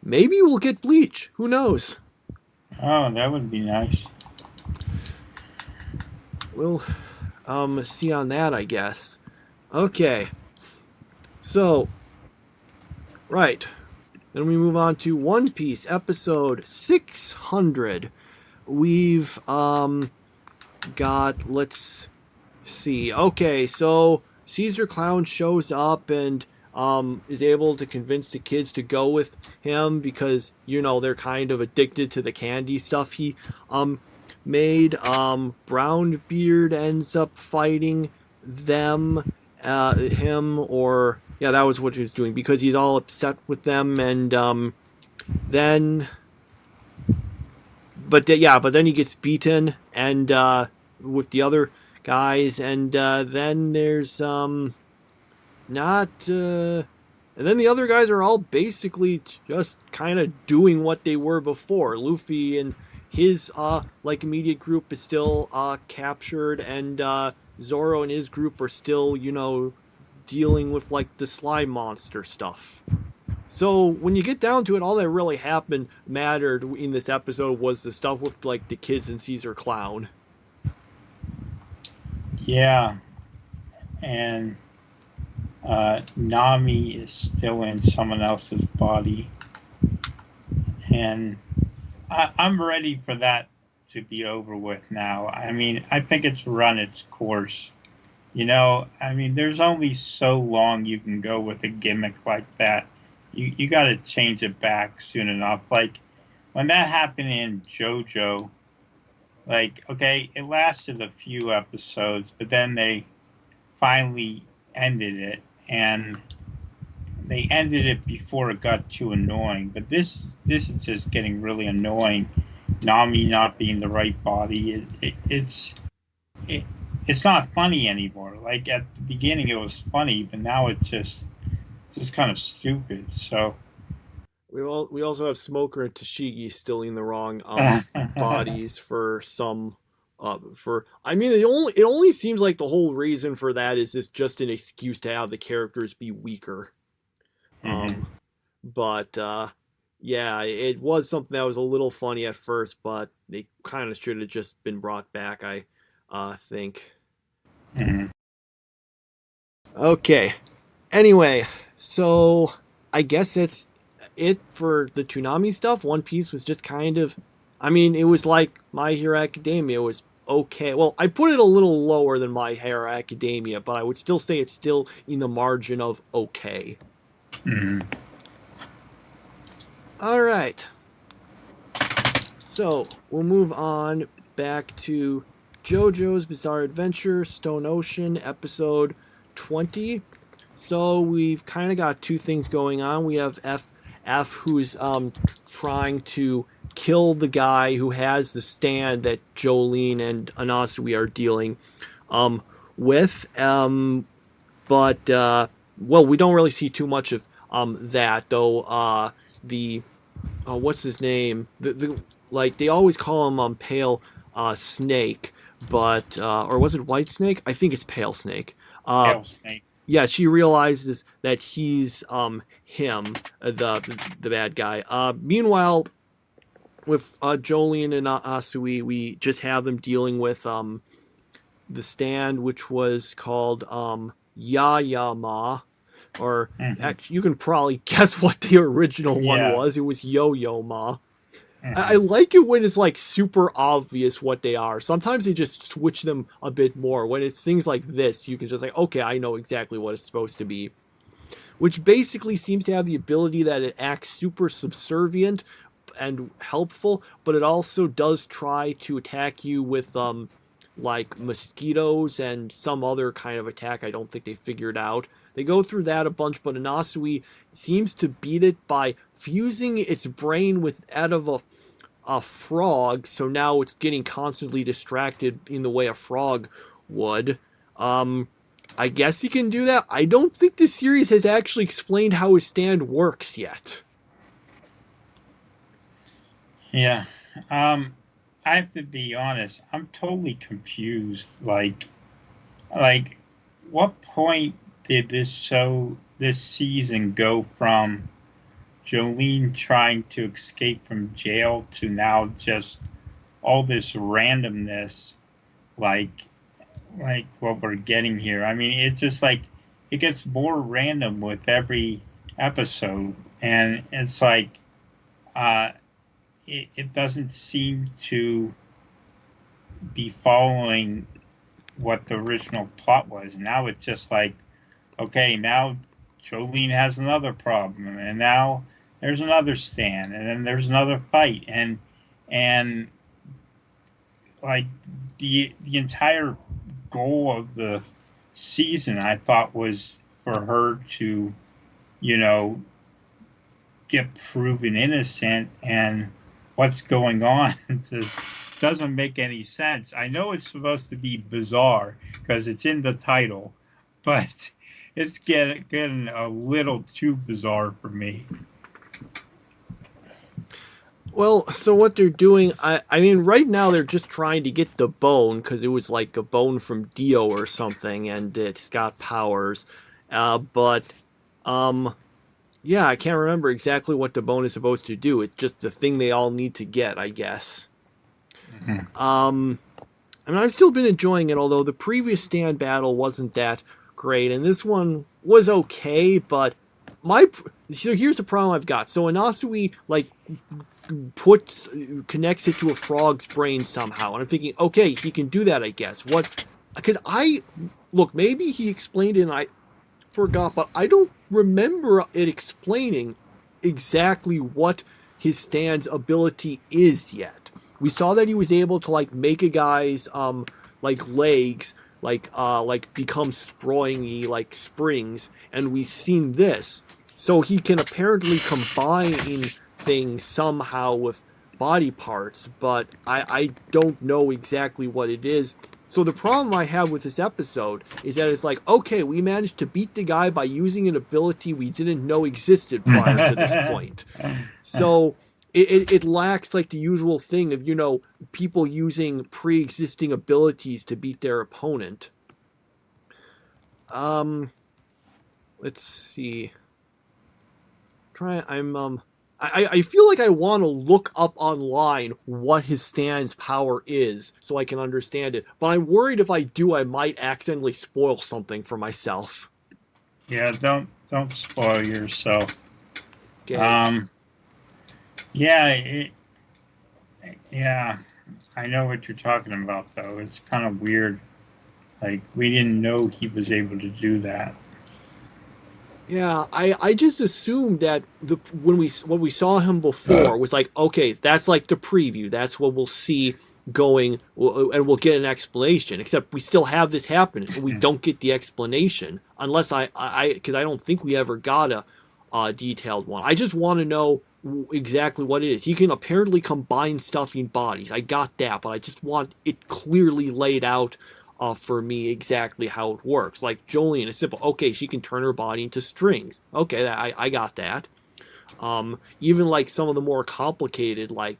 we'll get Bleach. Who knows? Oh, that would be nice. We'll see on that, I guess. Okay. So, right. Then we move on to One Piece episode 600. We've got, let's see. Okay, so Caesar Clown shows up and is able to convince the kids to go with him because they're kind of addicted to the candy stuff he made. Brownbeard ends up fighting him, or yeah, that was what he was doing because he's all upset with them, and then he gets beaten and with the other guys, and then there's and then the other guys are all basically just kind of doing what they were before. Luffy and his immediate group is still captured, and Zoro and his group are still dealing with the slime monster stuff. So when you get down to it, all that really mattered in this episode was the stuff with the kids and Caesar Clown. Yeah, and Nami is still in someone else's body, and I'm ready for that to be over with now. I mean, I think it's run its course. There's only so long you can go with a gimmick like that. You got to change it back soon enough. When that happened in JoJo, okay, it lasted a few episodes, but then they finally ended it, and they ended it before it got too annoying. But this is just getting really annoying. Nami not being the right body, it's not funny anymore. At the beginning it was funny, but now it's just kind of stupid. So we also have Smoker and Tashigi still in the wrong bodies for some. It only seems like the whole reason for that is just an excuse to have the characters be weaker. But yeah, it was something that was a little funny at first, but they kind of should have just been brought back, I think. Okay. Anyway, so I guess that's it for the Toonami stuff. One Piece was just kind of, it was like My Hero Academia was okay. Well, I put it a little lower than My Hero Academia, but I would still say it's still in the margin of okay. All right. So we'll move on back to JoJo's Bizarre Adventure, Stone Ocean, episode 20. So we've kind of got two things going on. We have F who's trying to kill the guy who has the stand that Jolene and Anasui are dealing with. But we don't really see too much of that, though. What's his name? They always call him Pale Snake, but or was it White Snake? I think it's Pale Snake. Pale Snake. Yeah, she realizes that he's him, the bad guy. Meanwhile, with Jolene and Asui, we just have them dealing with the stand, which was called Yayama, or you can probably guess what the original one was. It was Yo-Yo Ma. I like it when it's super obvious what they are. Sometimes they just switch them a bit more. When it's things like this, you can just okay, I know exactly what it's supposed to be. which basically seems to have the ability that it acts super subservient and helpful, but it also does try to attack you with like mosquitoes and some other kind of attack I don't think they figured out. They go through that a bunch, but Inasui seems to beat it by fusing its brain with that of a frog, so now it's getting constantly distracted in the way a frog would. I guess he can do that. I don't think the series has actually explained how his stand works yet. Yeah. I have to be honest. I'm totally confused. Like, what point did this season go from Jolene trying to escape from jail to now just all this randomness, like what we're getting here? I mean, it's just like it gets more random with every episode, and it's like it doesn't seem to be following what the original plot was. Now it's just like, okay, now Jolene has another problem, and now there's another stand, and then there's another fight, and like the entire goal of the season, I thought, was for her to, get proven innocent, and what's going on doesn't make any sense. I know it's supposed to be bizarre because it's in the title, but it's getting a little too bizarre for me. Well, so what they're doing, I mean, right now they're just trying to get the bone, because it was like a bone from Dio or something, and it's got powers. Yeah, I can't remember exactly what the bone is supposed to do. It's just the thing they all need to get, I guess. Mm-hmm. I mean, I've still been enjoying it, although the previous stand battle wasn't that great, and this one was okay, but so here's the problem I've got. So Inasui, like, connects it to a frog's brain somehow, and I'm thinking, okay, he can do that, I guess. Because maybe he explained it and I forgot, but I don't remember it explaining exactly what his stand's ability is yet. We saw that he was able to, like, make a guy's like legs become springy like springs, and we've seen this. So he can apparently combine things somehow with body parts, but I don't know exactly what it is. So the problem I have with this episode is that it's like, okay, we managed to beat the guy by using an ability we didn't know existed prior to this point. So it lacks, like, the usual thing of, people using pre-existing abilities to beat their opponent. Let's see. I feel like I want to look up online what his stand's power is so I can understand it, but I'm worried if I do, I might accidentally spoil something for myself. Yeah, don't spoil yourself. Okay. Yeah, I know what you're talking about, though. It's kind of weird. Like, we didn't know he was able to do that. Yeah, I just assumed that when we saw him before was like, okay, that's like the preview. That's what we'll see going, and we'll get an explanation. Except we still have this happen, and we don't get the explanation unless because I don't think we ever got a detailed one. I just want to know exactly what it is. He can apparently combine stuff in bodies. I got that, but I just want it clearly laid out for me exactly how it works. Like Jolene, it's simple. Okay, she can turn her body into strings. Okay, I got that. Even like some of the more complicated, like,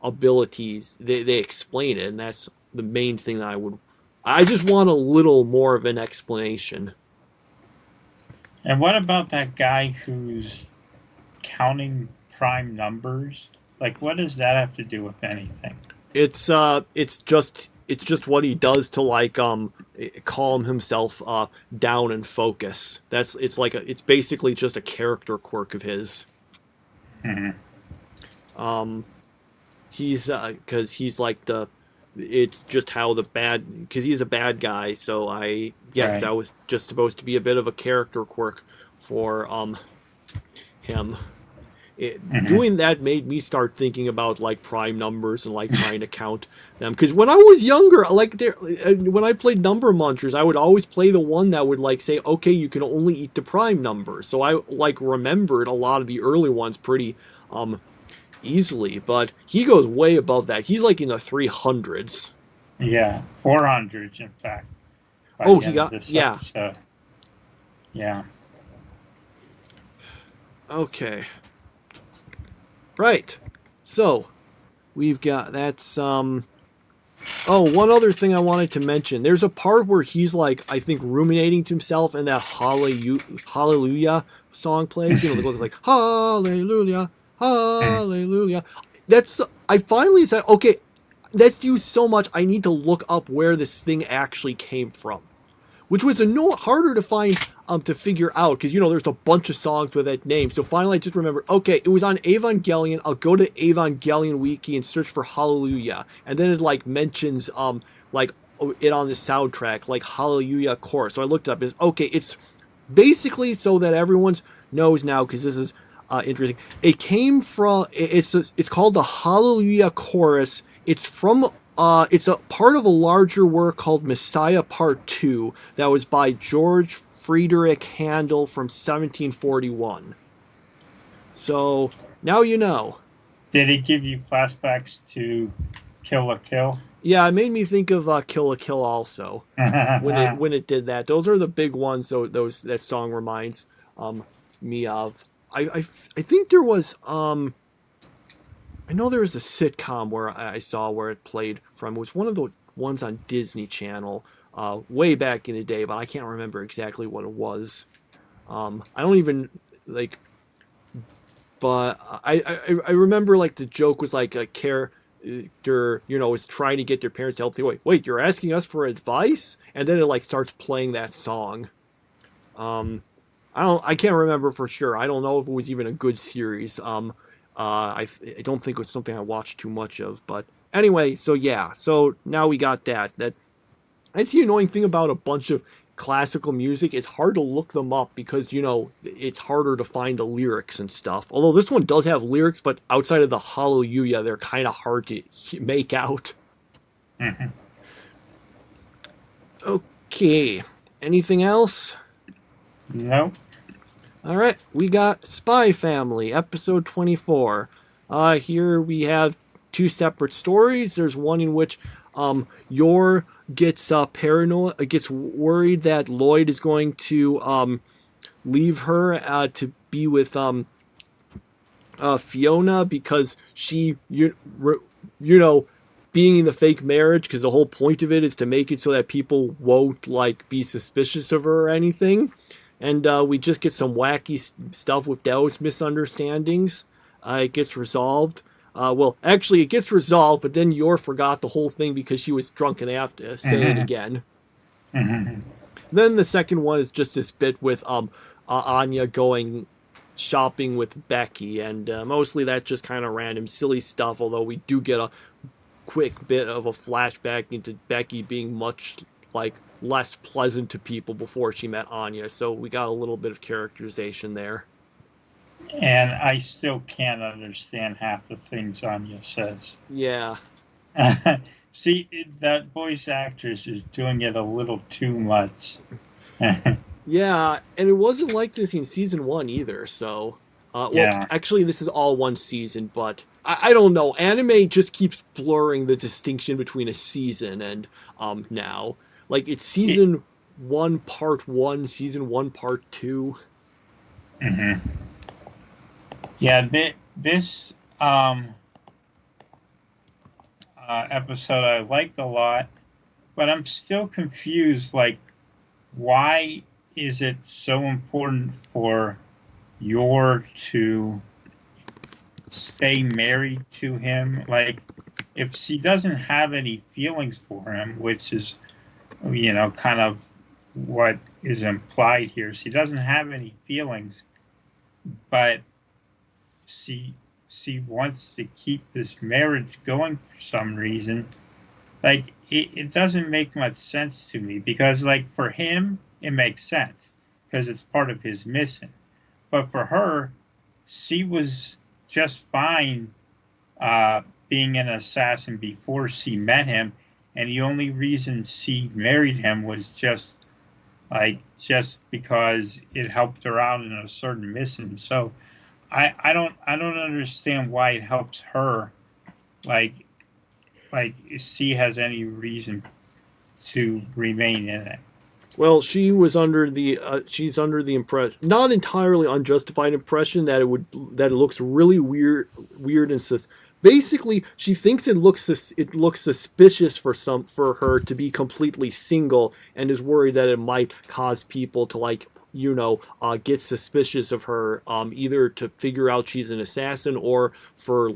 abilities, they explain it, and that's the main thing that I just want a little more of an explanation. And what about that guy who's counting prime numbers? Like, what does that have to do with anything? It's just what he does to, like, calm himself down and focus. It's basically just a character quirk of his. Mm-hmm. He's because he's like it's just how because he's a bad guy. So I guess that was just supposed to be a bit of a character quirk for him. Doing that made me start thinking about like prime numbers and like trying to count them, because when I was younger, like when I played Number Munchers, I would always play the one that would like say, okay, you can only eat the prime numbers. So I like remembered a lot of the early ones pretty easily, but he goes way above that. He's like in the 300s. Yeah, 400s in fact. Oh, he got episode. Yeah. Okay. Right. So, we've got that's oh, one other thing I wanted to mention. There's a part where he's like, I think, ruminating to himself, and that Hallelujah song plays. You know, the goes like Hallelujah, Hallelujah. That's I finally said, okay, that's used so much. I need to look up where this thing actually came from, which was harder to find to figure out, because, you know, there's a bunch of songs with that name. So finally I just remembered, okay, it was on Evangelion. I'll go to Evangelion Wiki and search for Hallelujah. And then it like mentions like it on the soundtrack, like Hallelujah Chorus. So I looked up and okay, it's basically, so that everyone knows now, because this is interesting. It came from, it's called the Hallelujah Chorus. It's from it's a part of a larger work called Messiah Part 2 that was by George Friedrich Handel from 1741. So, now you know. Did it give you flashbacks to Kill la Kill? Yeah, it made me think of Kill la Kill also, when it did that. Those are the big ones that song reminds me of. I think there was... I know there was a sitcom where I saw where it played from. It was one of the ones on Disney Channel way back in the day, but I can't remember exactly what it was. I don't even like, but I remember like the joke was like a character, you know, was trying to get their parents to help. Wait, you're asking us for advice? And then it like starts playing that song. I can't remember for sure. I don't know if it was even a good series. I don't think it was something I watched too much of, but anyway, so yeah, so now we got that. That's the annoying thing about a bunch of classical music. It's hard to look them up because, you know, it's harder to find the lyrics and stuff. Although this one does have lyrics, but outside of the Hallelujah, they're kind of hard to make out. Mm-hmm. Okay, anything else? No. All right, we got Spy Family, episode 24. Here we have two separate stories. There's one in which Yor gets paranoid, gets worried that Lloyd is going to leave her to be with Fiona, because she, you know, being in the fake marriage, because the whole point of it is to make it so that people won't like be suspicious of her or anything. And we just get some wacky stuff with those misunderstandings. It gets resolved. Well, actually, it gets resolved, but then Yor forgot the whole thing because she was drunk and they have to say it again. Then the second one is just this bit with Anya going shopping with Becky, and mostly that's just kind of random, silly stuff, although we do get a quick bit of a flashback into Becky being much like less pleasant to people before she met Anya, so we got a little bit of characterization there. And I still can't understand half the things Anya says. Yeah. See, that voice actress is doing it a little too much. Yeah, and it wasn't like this in season 1 either, so... well, actually, this is all one season, but I don't know. Anime just keeps blurring the distinction between a season and now. Like, it's season 1, part 1, season 1, part 2. Mm-hmm. Yeah, this episode I liked a lot, but I'm still confused. Like, why is it so important for Yor to stay married to him? Like, if she doesn't have any feelings for him, which is, you know, kind of what is implied here. She doesn't have any feelings, but she wants to keep this marriage going for some reason. Like, it doesn't make much sense to me, because, like, for him, it makes sense. because it's part of his mission. But for her, she was just fine being an assassin before she met him, and the only reason she married him was just because it helped her out in a certain mission. So I don't understand why it helps her, like she has any reason to remain in it. Well, she was under the she's under the impression, not entirely unjustified impression, that it looks really weird and basically she thinks it looks suspicious for her to be completely single, and is worried that it might cause people to get suspicious of her, either to figure out she's an assassin, or for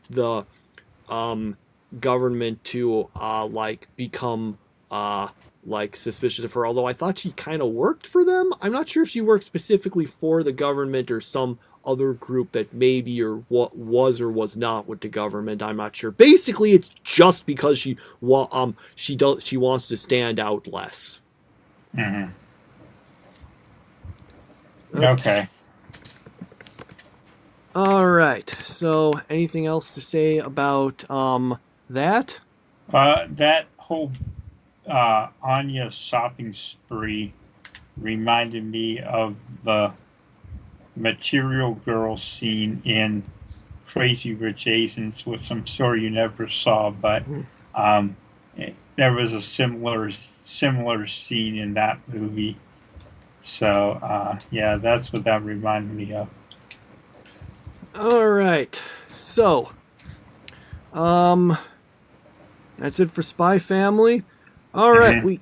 the government to become suspicious of her. Although I thought she kind of worked for them. I'm not sure if she worked specifically for the government or some other group that maybe or what was or was not with the government. I'm not sure. Basically, it's just because she wants to stand out less. Mm-hmm. Okay. All right. So, anything else to say about that? That whole Anya shopping spree reminded me of the Material Girl scene in Crazy Rich Asians, which I'm sure you never saw, but there was a similar scene in that movie. So yeah, that's what that reminded me of. All right. So, that's it for Spy Family. All right, we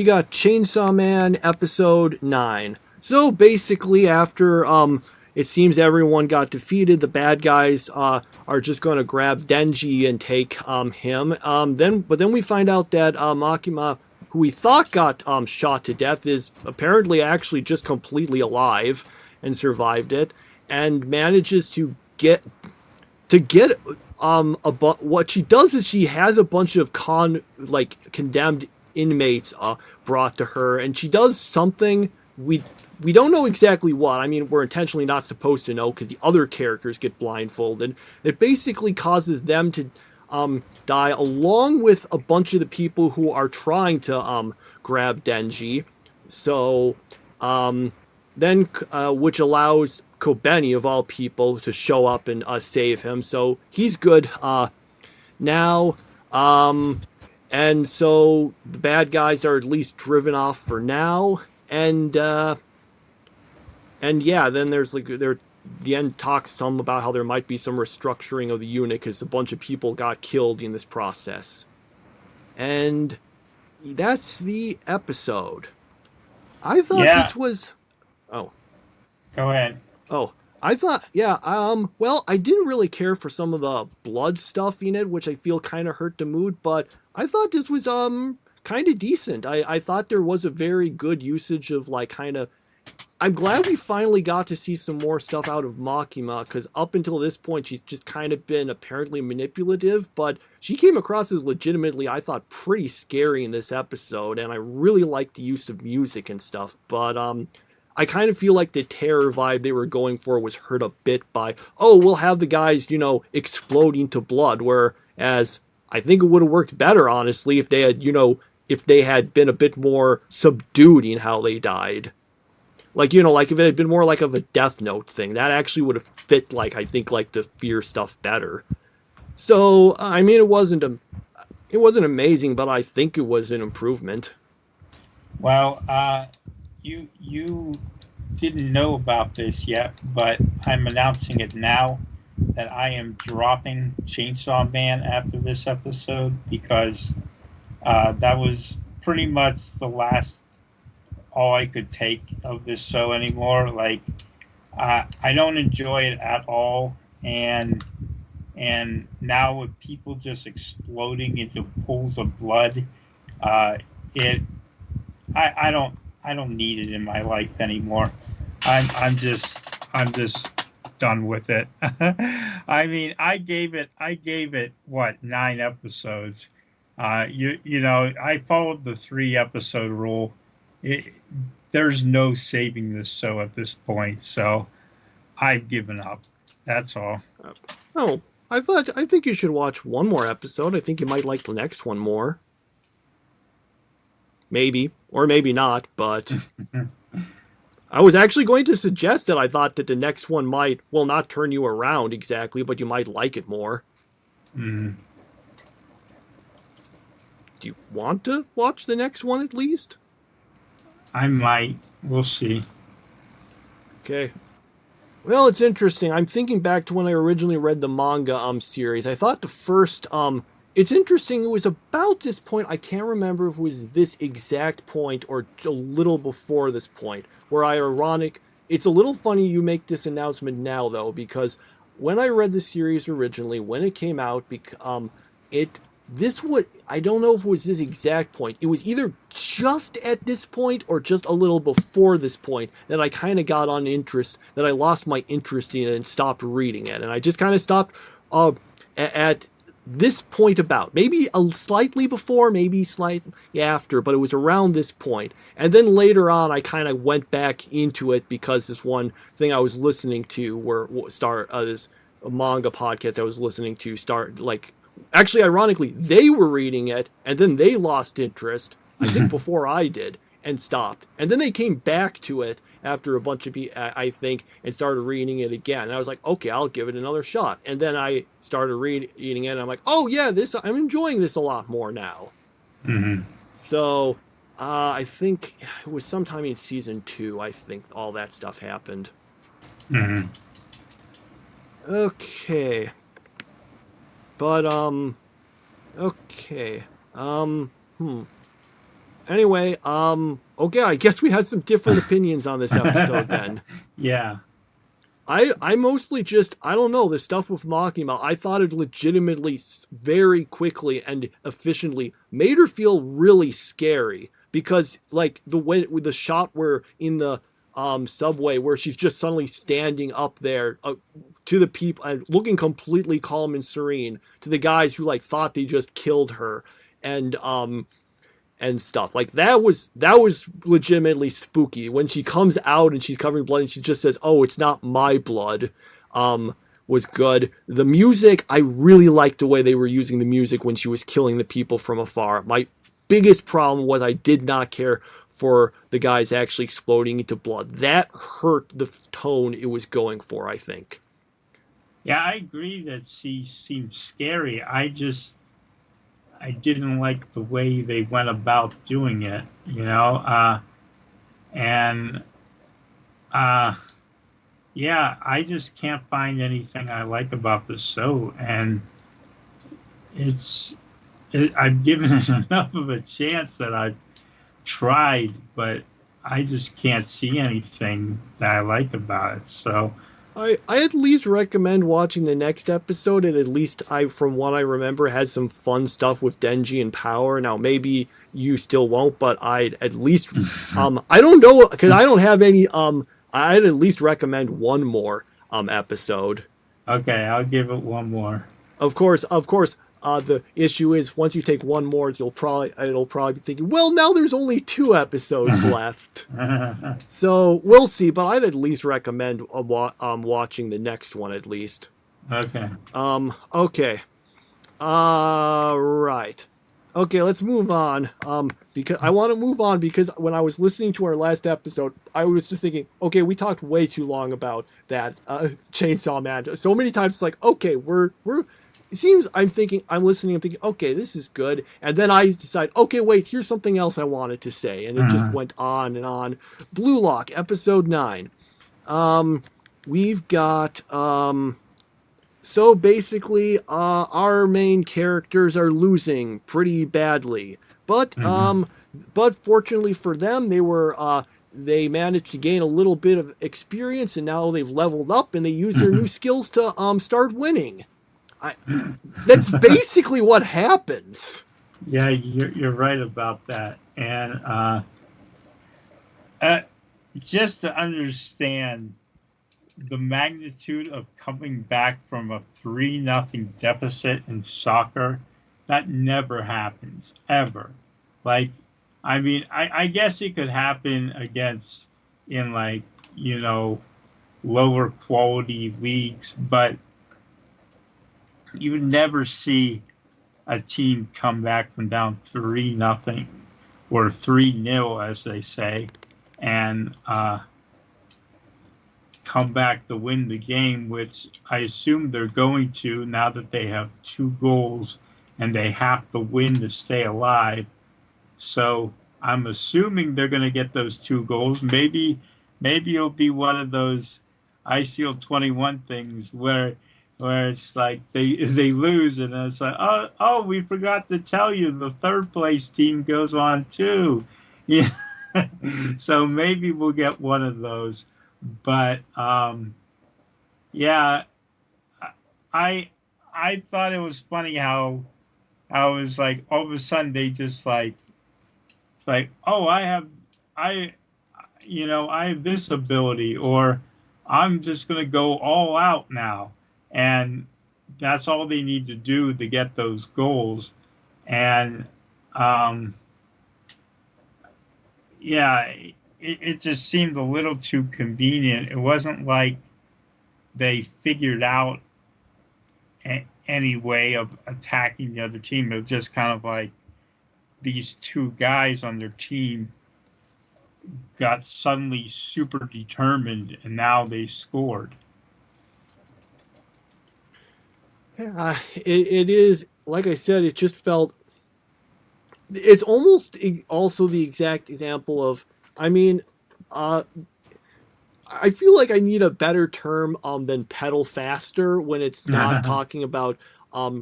got Chainsaw Man episode 9. So basically, after it seems everyone got defeated, the bad guys are just going to grab Denji and take him. But then we find out that Makima, who we thought got shot to death, is apparently actually just completely alive and survived it, and manages to get what she does is she has a bunch of condemned inmates brought to her, and she does something we don't know exactly what. I mean, we're intentionally not supposed to know because the other characters get blindfolded. It basically causes them to die, along with a bunch of the people who are trying to grab Denji. So then which allows Kobeni, of all people, to show up and save him. So he's good now. And so the bad guys are at least driven off for now. And yeah, then there's the end talks some about how there might be some restructuring of the unit because a bunch of people got killed in this process. And that's the episode. I thought this was... Oh. Go ahead. Oh, I thought, well, I didn't really care for some of the blood stuff in it, which I feel kind of hurt the mood, but I thought this was kind of decent. I thought there was a very good usage of I'm glad we finally got to see some more stuff out of Makima, because up until this point she's just kind of been apparently manipulative, but she came across as legitimately, I thought, pretty scary in this episode, and I really liked the use of music and stuff, but I kind of feel like the terror vibe they were going for was hurt a bit by, we'll have the guys, exploding to blood, whereas I think it would have worked better, honestly, if they had been a bit more subdued in how they died. If it had been more like of a Death Note thing, that actually would have fit, I think, the fear stuff better. So, I mean, it wasn't amazing, but I think it was an improvement. Well, you didn't know about this yet, but I'm announcing it now that I am dropping Chainsaw Man after this episode, because that was pretty much all I could take of this show anymore. I don't enjoy it at all, and now with people just exploding into pools of blood, I don't need it in my life anymore. I'm just done with it. I mean, I gave it what, 9 episodes. I followed the 3-episode rule. there's no saving this show at this point, so I've given up. That's all. Oh, I think you should watch one more episode. I think you might like the next one more. Maybe, or maybe not, but I was actually going to suggest that I thought that the next one might, well, not turn you around exactly, but you might like it more. Mm. Do you want to watch the next one at least? I might. We'll see. Okay. Well, it's interesting. I'm thinking back to when I originally read the manga series. I thought the first it's interesting. It was about this point. I can't remember if it was this exact point or a little before this point where it's a little funny you make this announcement now though, because when I read the series originally, when it came out, I don't know if it was this exact point. It was either just at this point or just a little before this point that I kind of got on interest, that I lost my interest in it and stopped reading it. And I just kind of stopped at this point about. Maybe a slightly before, maybe slightly after, but it was around this point. And then later on, I kind of went back into it because this one thing I was listening to this manga podcast I was listening to actually, ironically, they were reading it, and then they lost interest, I think before I did, and stopped. And then they came back to it after a bunch of people, I think, and started reading it again. And I was like, okay, I'll give it another shot. And then I started reading it, and I'm like, oh yeah, I'm enjoying this a lot more now. Mm-hmm. So, I think it was sometime in season 2, I think all that stuff happened. Mm-hmm. Okay. But, okay. Anyway, okay, I guess we had some different opinions on this episode then. Yeah. I mostly I don't know, the stuff with Makima, I thought it legitimately, very quickly and efficiently made her feel really scary. Because, like, with the shot where in the subway where she's just suddenly standing up there to the people and looking completely calm and serene to the guys who like thought they just killed her and stuff like that was legitimately spooky when she comes out and she's covered in blood and she just says, oh, it's not my blood, was good. The music, I really liked the way they were using the music when she was killing the people from afar. My biggest problem was I did not care for the guys actually exploding into blood. That hurt the tone it was going for, I think. Yeah, I agree that she seemed scary. I didn't like the way they went about doing it, you know? Yeah, I just can't find anything I like about the show. And I've given it enough of a chance that I've tried, but I just can't see anything that I like about it. So I at least recommend watching the next episode. And at least from what I remember, has some fun stuff with Denji and Power. Now maybe you still won't, but I'd at least I don't know, because I don't have any I'd at least recommend one more episode. Okay, I'll give it one more. Of course. The issue is once you take one more, it'll probably be thinking, well, now there's only 2 episodes left. So we'll see, but I'd at least recommend watching the next one at least. Okay. Okay. Right. Okay, let's move on. Because I want to move on because when I was listening to our last episode, I was just thinking, okay, we talked way too long about that Chainsaw Man. So many times it's like, okay, it seems I'm listening, I'm thinking, okay, this is good. And then I decide, okay, wait, here's something else I wanted to say. And it just went on and on. Blue Lock, episode 9. We've got, so basically, our main characters are losing pretty badly. But fortunately for them, they managed to gain a little bit of experience and now they've leveled up and they use their new skills to, start winning. That's basically what happens. Yeah, you're right about that. And just to understand the magnitude of coming back from a 3-0 deficit in soccer, that never happens, ever. Like, I mean, I guess it could happen against in like, you know, lower quality leagues, but you would never see a team come back from down 3-0 or 3-0, as they say, and come back to win the game, which I assume they're going to now that they have 2 goals and they have to win to stay alive. So I'm assuming they're going to get those 2 goals. Maybe it'll be one of those ICL 21 things where it's like they lose and it's like, oh, we forgot to tell you the 3rd place team goes on too. Yeah. So maybe we'll get one of those. But yeah, I thought it was funny how I was like, all of a sudden they just like oh, I have this ability, or I'm just going to go all out now. And that's all they need to do to get those goals. And yeah, it just seemed a little too convenient. It wasn't like they figured out any way of attacking the other team. It was just kind of like these 2 guys on their team got suddenly super determined, and now they scored. Yeah, it is, like I said, it just felt, it's almost also the exact example of, I mean, I feel like I need a better term than pedal faster when it's not talking about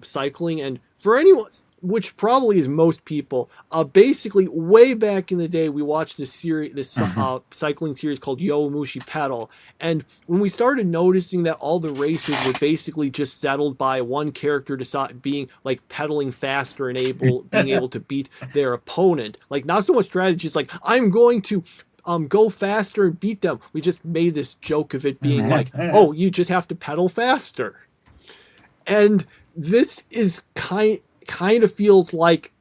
cycling. And for anyone, which probably is most people, basically way back in the day, we watched this cycling series called Yomushi Pedal. And when we started noticing that all the races were basically just settled by one character being like pedaling faster and being able to beat their opponent, like not so much strategy, it's like, I'm going to go faster and beat them. We just made this joke of it being like, oh, you just have to pedal faster. And this is kind of feels like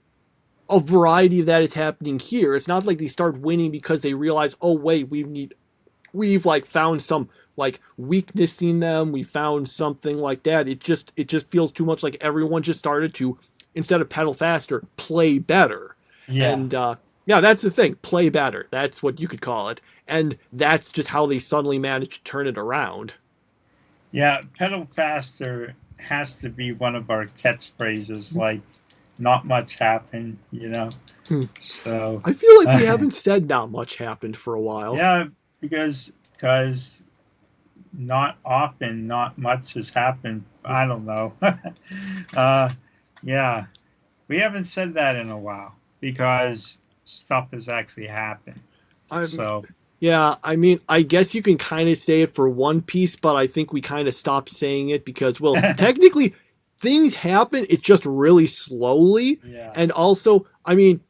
a variety of that is happening here. It's not like they start winning because they realize, oh wait, we've like found some like weakness in them. We found something like that. It just feels too much like everyone just started to, instead of pedal faster, play better. Yeah. And yeah, that's the thing. Play better. That's what you could call it. And that's just how they suddenly managed to turn it around. Yeah, pedal faster has to be one of our catchphrases, like, not much happened, you know? So I feel like we haven't said not much happened for a while. Yeah, because not often, not much has happened. I don't know. Yeah, we haven't said that in a while because stuff has actually happened. Yeah, I mean, I guess you can kind of say it for One Piece, but I think we kind of stopped saying it because, well, technically things happen, it's just really slowly. Yeah. And also, I mean,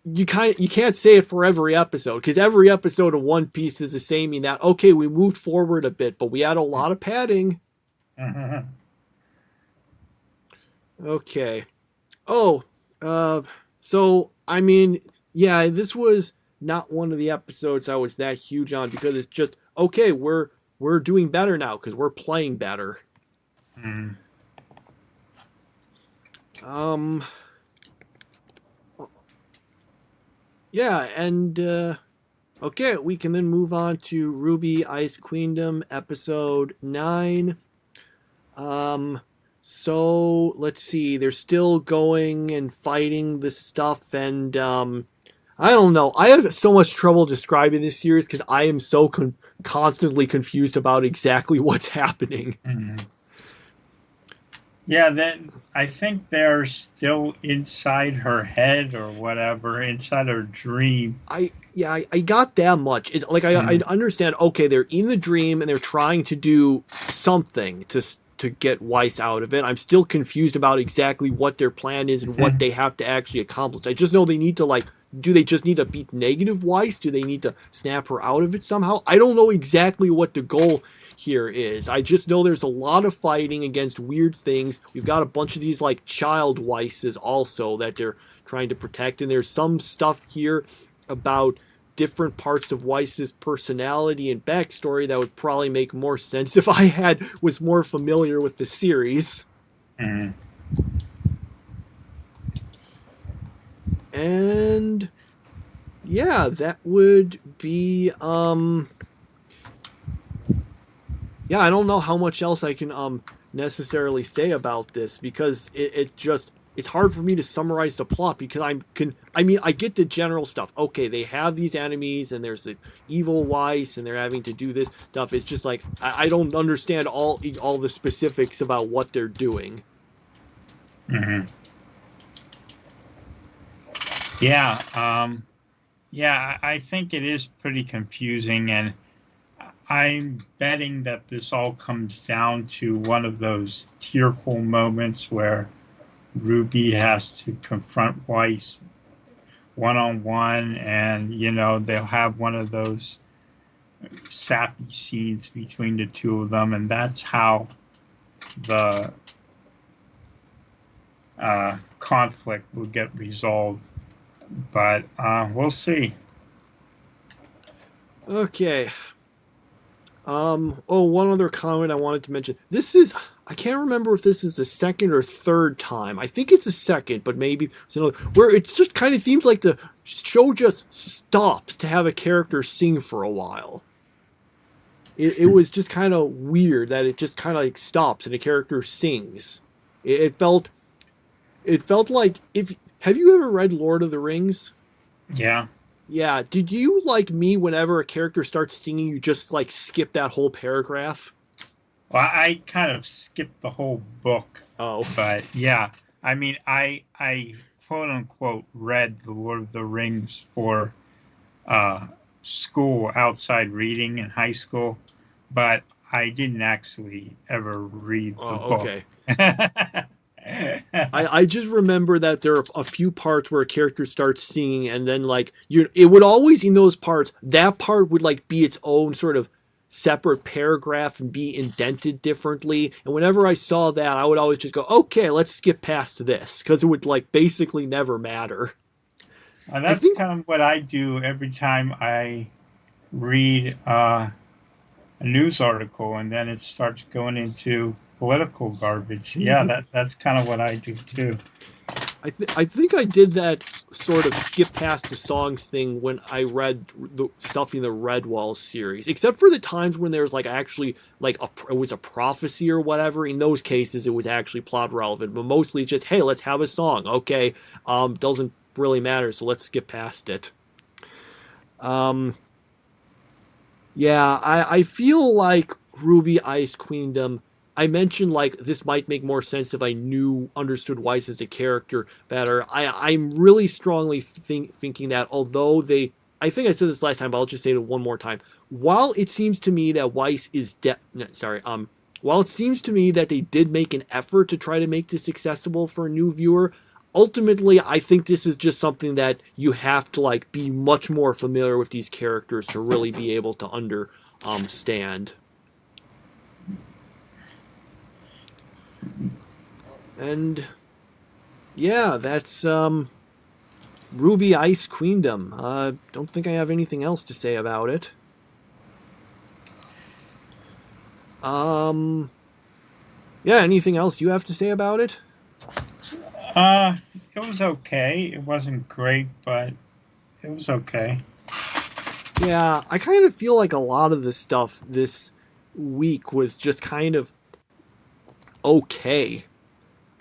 you can't say it for every episode because every episode of One Piece is the same in that, okay, we moved forward a bit, but we had a lot of padding. Okay. Oh, so, I mean, yeah, this was not one of the episodes I was that huge on because it's just, okay, we're doing better now because we're playing better. Yeah, and okay, we can then move on to RWBY Ice Queendom episode 9. So let's see, they're still going and fighting this stuff, and I don't know. I have so much trouble describing this series because I am so constantly confused about exactly what's happening. Yeah, then I think they're still inside her head or whatever, inside her dream. I got that much. It's like I understand. Okay, they're in the dream and they're trying to do something to get Weiss out of it. I'm still confused about exactly what their plan is and what they have to actually accomplish. I just know they need to do they just need to beat negative Weiss? Do they need to snap her out of it somehow? I don't know exactly what the goal here is. I just know there's a lot of fighting against weird things. We've got a bunch of these like child Weisses also that they're trying to protect. And there's some stuff here about different parts of Weiss's personality and backstory that would probably make more sense if I was more familiar with the series. Mm-hmm. And yeah, that would be yeah, I don't know how much else I can necessarily say about this, because it's hard for me to summarize the plot, because I get the general stuff. Okay, they have these enemies and there's the evil Weiss and they're having to do this stuff. It's just like I don't understand all the specifics about what they're doing. Mm-hmm. Yeah, I think it is pretty confusing, and I'm betting that this all comes down to one of those tearful moments where RWBY has to confront Weiss one-on-one, and, you know, they'll have one of those sappy scenes between the two of them, and that's how the conflict will get resolved. But we'll see. Okay. One other comment I wanted to mention. This is, I can't remember if this is the second or third time. I think it's the second, but maybe it's another, where it just kind of seems like the show just stops to have a character sing for a while. It was just kind of weird that it just kind of like stops and the character sings. It felt like, have you ever read Lord of the Rings? Yeah. Yeah. Did you, like me, whenever a character starts singing, you just like skip that whole paragraph? Well, I kind of skipped the whole book. Oh. But yeah, I mean, I quote unquote read the Lord of the Rings for school, outside reading in high school, but I didn't actually ever read the book. Okay. I just remember that there are a few parts where a character starts singing, and then like it would always, in those parts, that part would like be its own sort of separate paragraph and be indented differently. And whenever I saw that, I would always just go, okay, let's skip past this, because it would like basically never matter. And that's kind of what I do every time I read a news article, and then it starts going into political garbage. Yeah, that's kind of what I do too. I think I did that sort of skip past the songs thing when I read the stuff in the Redwall series, except for the times when there's like actually like it was a prophecy or whatever. In those cases, it was actually plot relevant, but mostly just, hey, let's have a song. Okay, doesn't really matter, so let's skip past it. Yeah, I feel like RWBY Ice Queendom, I mentioned like this might make more sense if I understood Weiss as a character better. I'm really strongly thinking that, although I think I said this last time, but I'll just say it one more time. While it seems to me that Weiss is while it seems to me that they did make an effort to try to make this accessible for a new viewer, ultimately I think this is just something that you have to like be much more familiar with these characters to really be able to understand. And yeah, that's RWBY Ice Queendom. Don't think I have anything else to say about it. Yeah, anything else you have to say about it? It was okay. It wasn't great, but it was okay. Yeah, I kind of feel like a lot of the stuff this week was just kind of okay.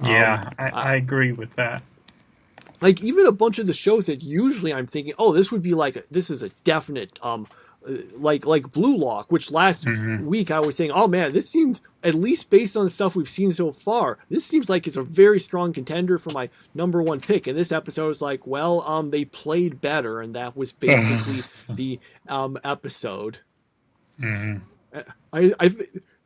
Yeah, I agree with that. Like, even a bunch of the shows that usually I'm thinking, oh, this would be like, this is a definite, like Blue Lock, which last week I was saying, oh man, this seems, at least based on the stuff we've seen so far, this seems like it's a very strong contender for my number one pick. And this episode was like, well, they played better, and that was basically the episode.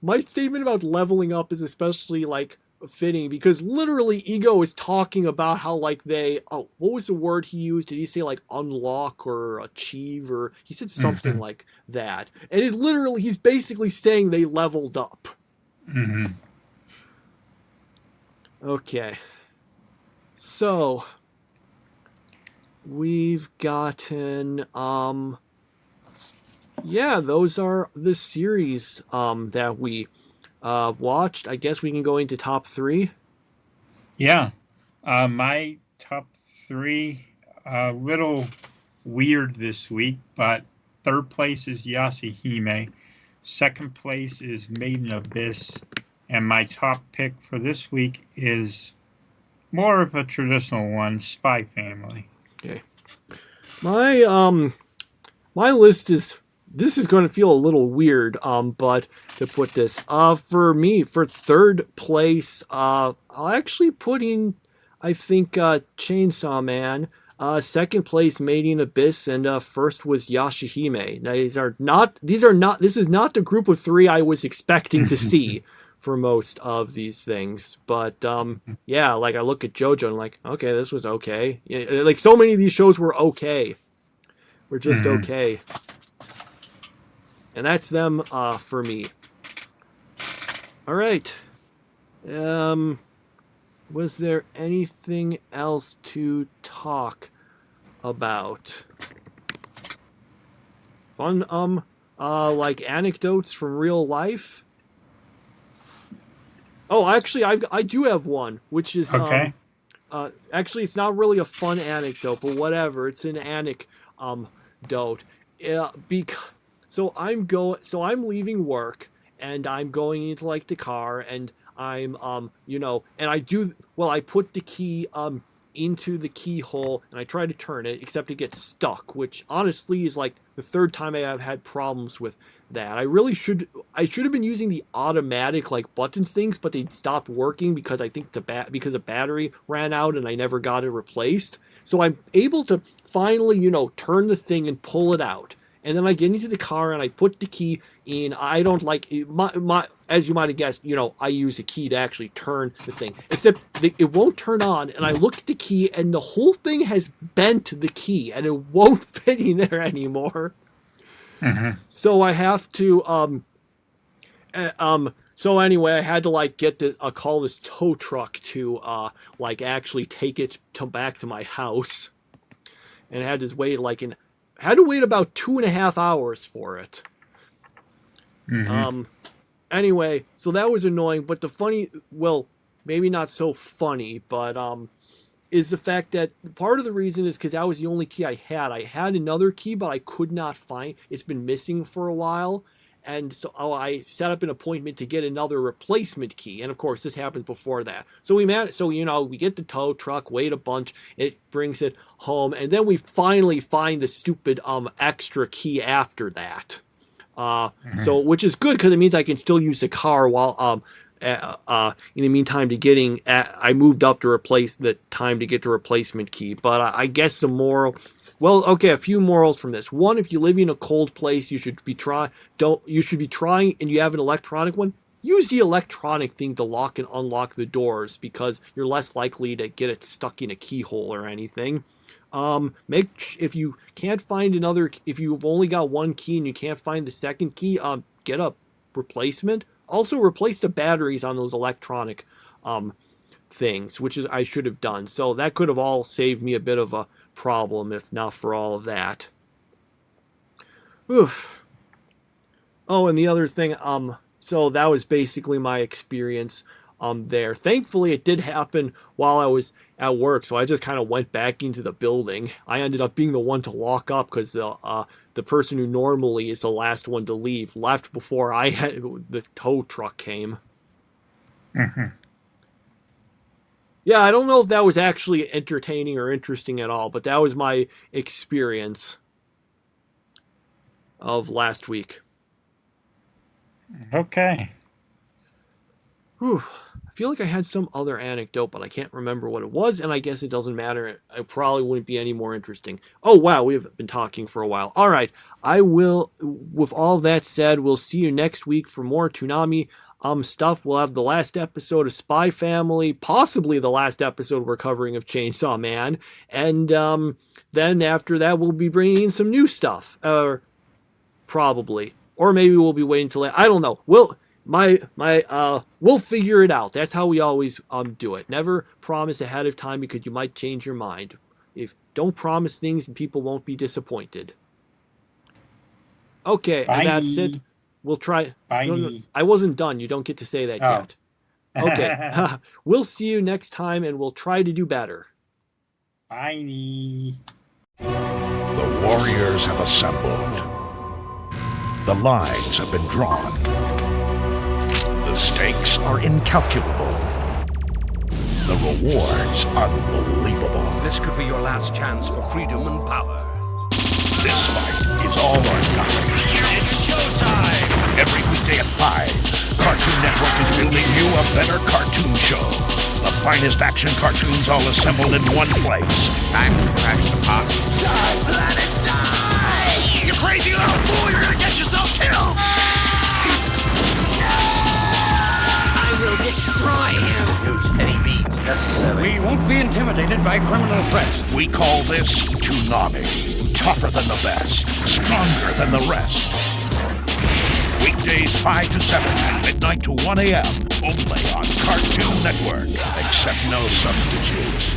My statement about leveling up is especially like fitting, because literally Ego is talking about how like what was the word he used? Did he say like unlock or achieve, or he said something like that? And it literally, he's basically saying they leveled up. Okay. So we've gotten, yeah, those are the series that we watched. I guess we can go into top 3. Yeah. My top 3, a little weird this week, but third place is Yashahime. Second place is Maiden Abyss. And my top pick for this week is more of a traditional one, Spy Family. Okay. My list is, this is going to feel a little weird, but to put this, for me, for third place, I'll actually put in, I think, Chainsaw Man. Second place, Maiden Abyss, and first was Yashahime. Now, this is not the group of 3 I was expecting to see for most of these things. But, yeah, like, I look at JoJo and I'm like, okay, this was okay. Yeah, like, so many of these shows were okay. Were just okay. And that's them, for me. All right. Was there anything else to talk about? Fun, like anecdotes from real life? Oh, actually, I do have one, which is, Okay. Actually, it's not really a fun anecdote, but whatever. It's an anecdote. So I'm leaving work, and I'm going into, like, the car, and I'm, and I put the key, into the keyhole, and I try to turn it, except it gets stuck, which honestly is, like, the third time I have had problems with that. I should have been using the automatic, like, buttons things, but they stopped working because I think because a battery ran out and I never got it replaced. So I'm able to finally, turn the thing and pull it out. And then I get into the car and I put the key in. I don't like as you might have guessed, I use a key to actually turn the thing. Except it won't turn on, and I look at the key and the whole thing has bent the key and it won't fit in there anymore. Mm-hmm. So I have to so anyway, I had to, like, call this tow truck to like actually take it back to my house. And I had to wait about 2.5 hours for it. Mm-hmm. Anyway, so that was annoying, but maybe not so funny, but is the fact that part of the reason is because that was the only key I had. I had another key, but I could not find. It's been missing for a while, and so I set up an appointment to get another replacement key. And of course, this happens before that. So we get the tow truck, wait a bunch, it brings it home, and then we finally find the stupid extra key after that. So, which is good because it means I can still use the car while in the meantime I moved up to replace the time to get the replacement key. But I guess the moral, a few morals from this. One, if you live in a cold place, you should be trying, and you have an electronic one, use the electronic thing to lock and unlock the doors because you're less likely to get it stuck in a keyhole or anything. If you can't find if you've only got one key and you can't find the second key, get a replacement. Also, replace the batteries on those electronic things, which I should have done. So that could have all saved me a bit of a problem if not for all of that. Oof. Oh, and the other thing, so that was basically my experience there. Thankfully, it did happen while I was at work, so I just kind of went back into the building. I ended up being the one to lock up because the person who normally is the last one to leave left before the tow truck came. Mm-hmm. Yeah, I don't know if that was actually entertaining or interesting at all, but that was my experience of last week. Okay. Whew. I feel like I had some other anecdote, but I can't remember what it was, and I guess it doesn't matter. It probably wouldn't be any more interesting. Oh, wow, we've been talking for a while. All right, with all that said, we'll see you next week for more Toonami stuff. We'll have the last episode of Spy Family, possibly the last episode we're covering of Chainsaw Man, and then after that, we'll be bringing in some new stuff, probably. Or maybe we'll be waiting till I don't know. We'll figure it out. That's how we always do it. Never promise ahead of time because you might change your mind. Don't promise things and people won't be disappointed. Okay, Bye. and that's it. We'll try. Bye. No, I wasn't done. You don't get to say that yet. Okay. We'll see you next time, and we'll try to do better. Bye. The warriors have assembled. The lines have been drawn. The stakes are incalculable. The rewards unbelievable. This could be your last chance for freedom and power. This fight is all or nothing. It's showtime! Every weekday at 5, Cartoon Network is building you a better cartoon show. The finest action cartoons all assembled in one place. Time to crash the party. Die, planet, die! You crazy little fool! You're gonna get yourself killed! I will destroy him! Use any means necessary. We won't be intimidated by criminal threats. We call this Toonami. Tougher than the best, stronger than the rest. Weekdays 5 to 7 and midnight to 1 a.m. Only on Cartoon Network. Accept no substitutes.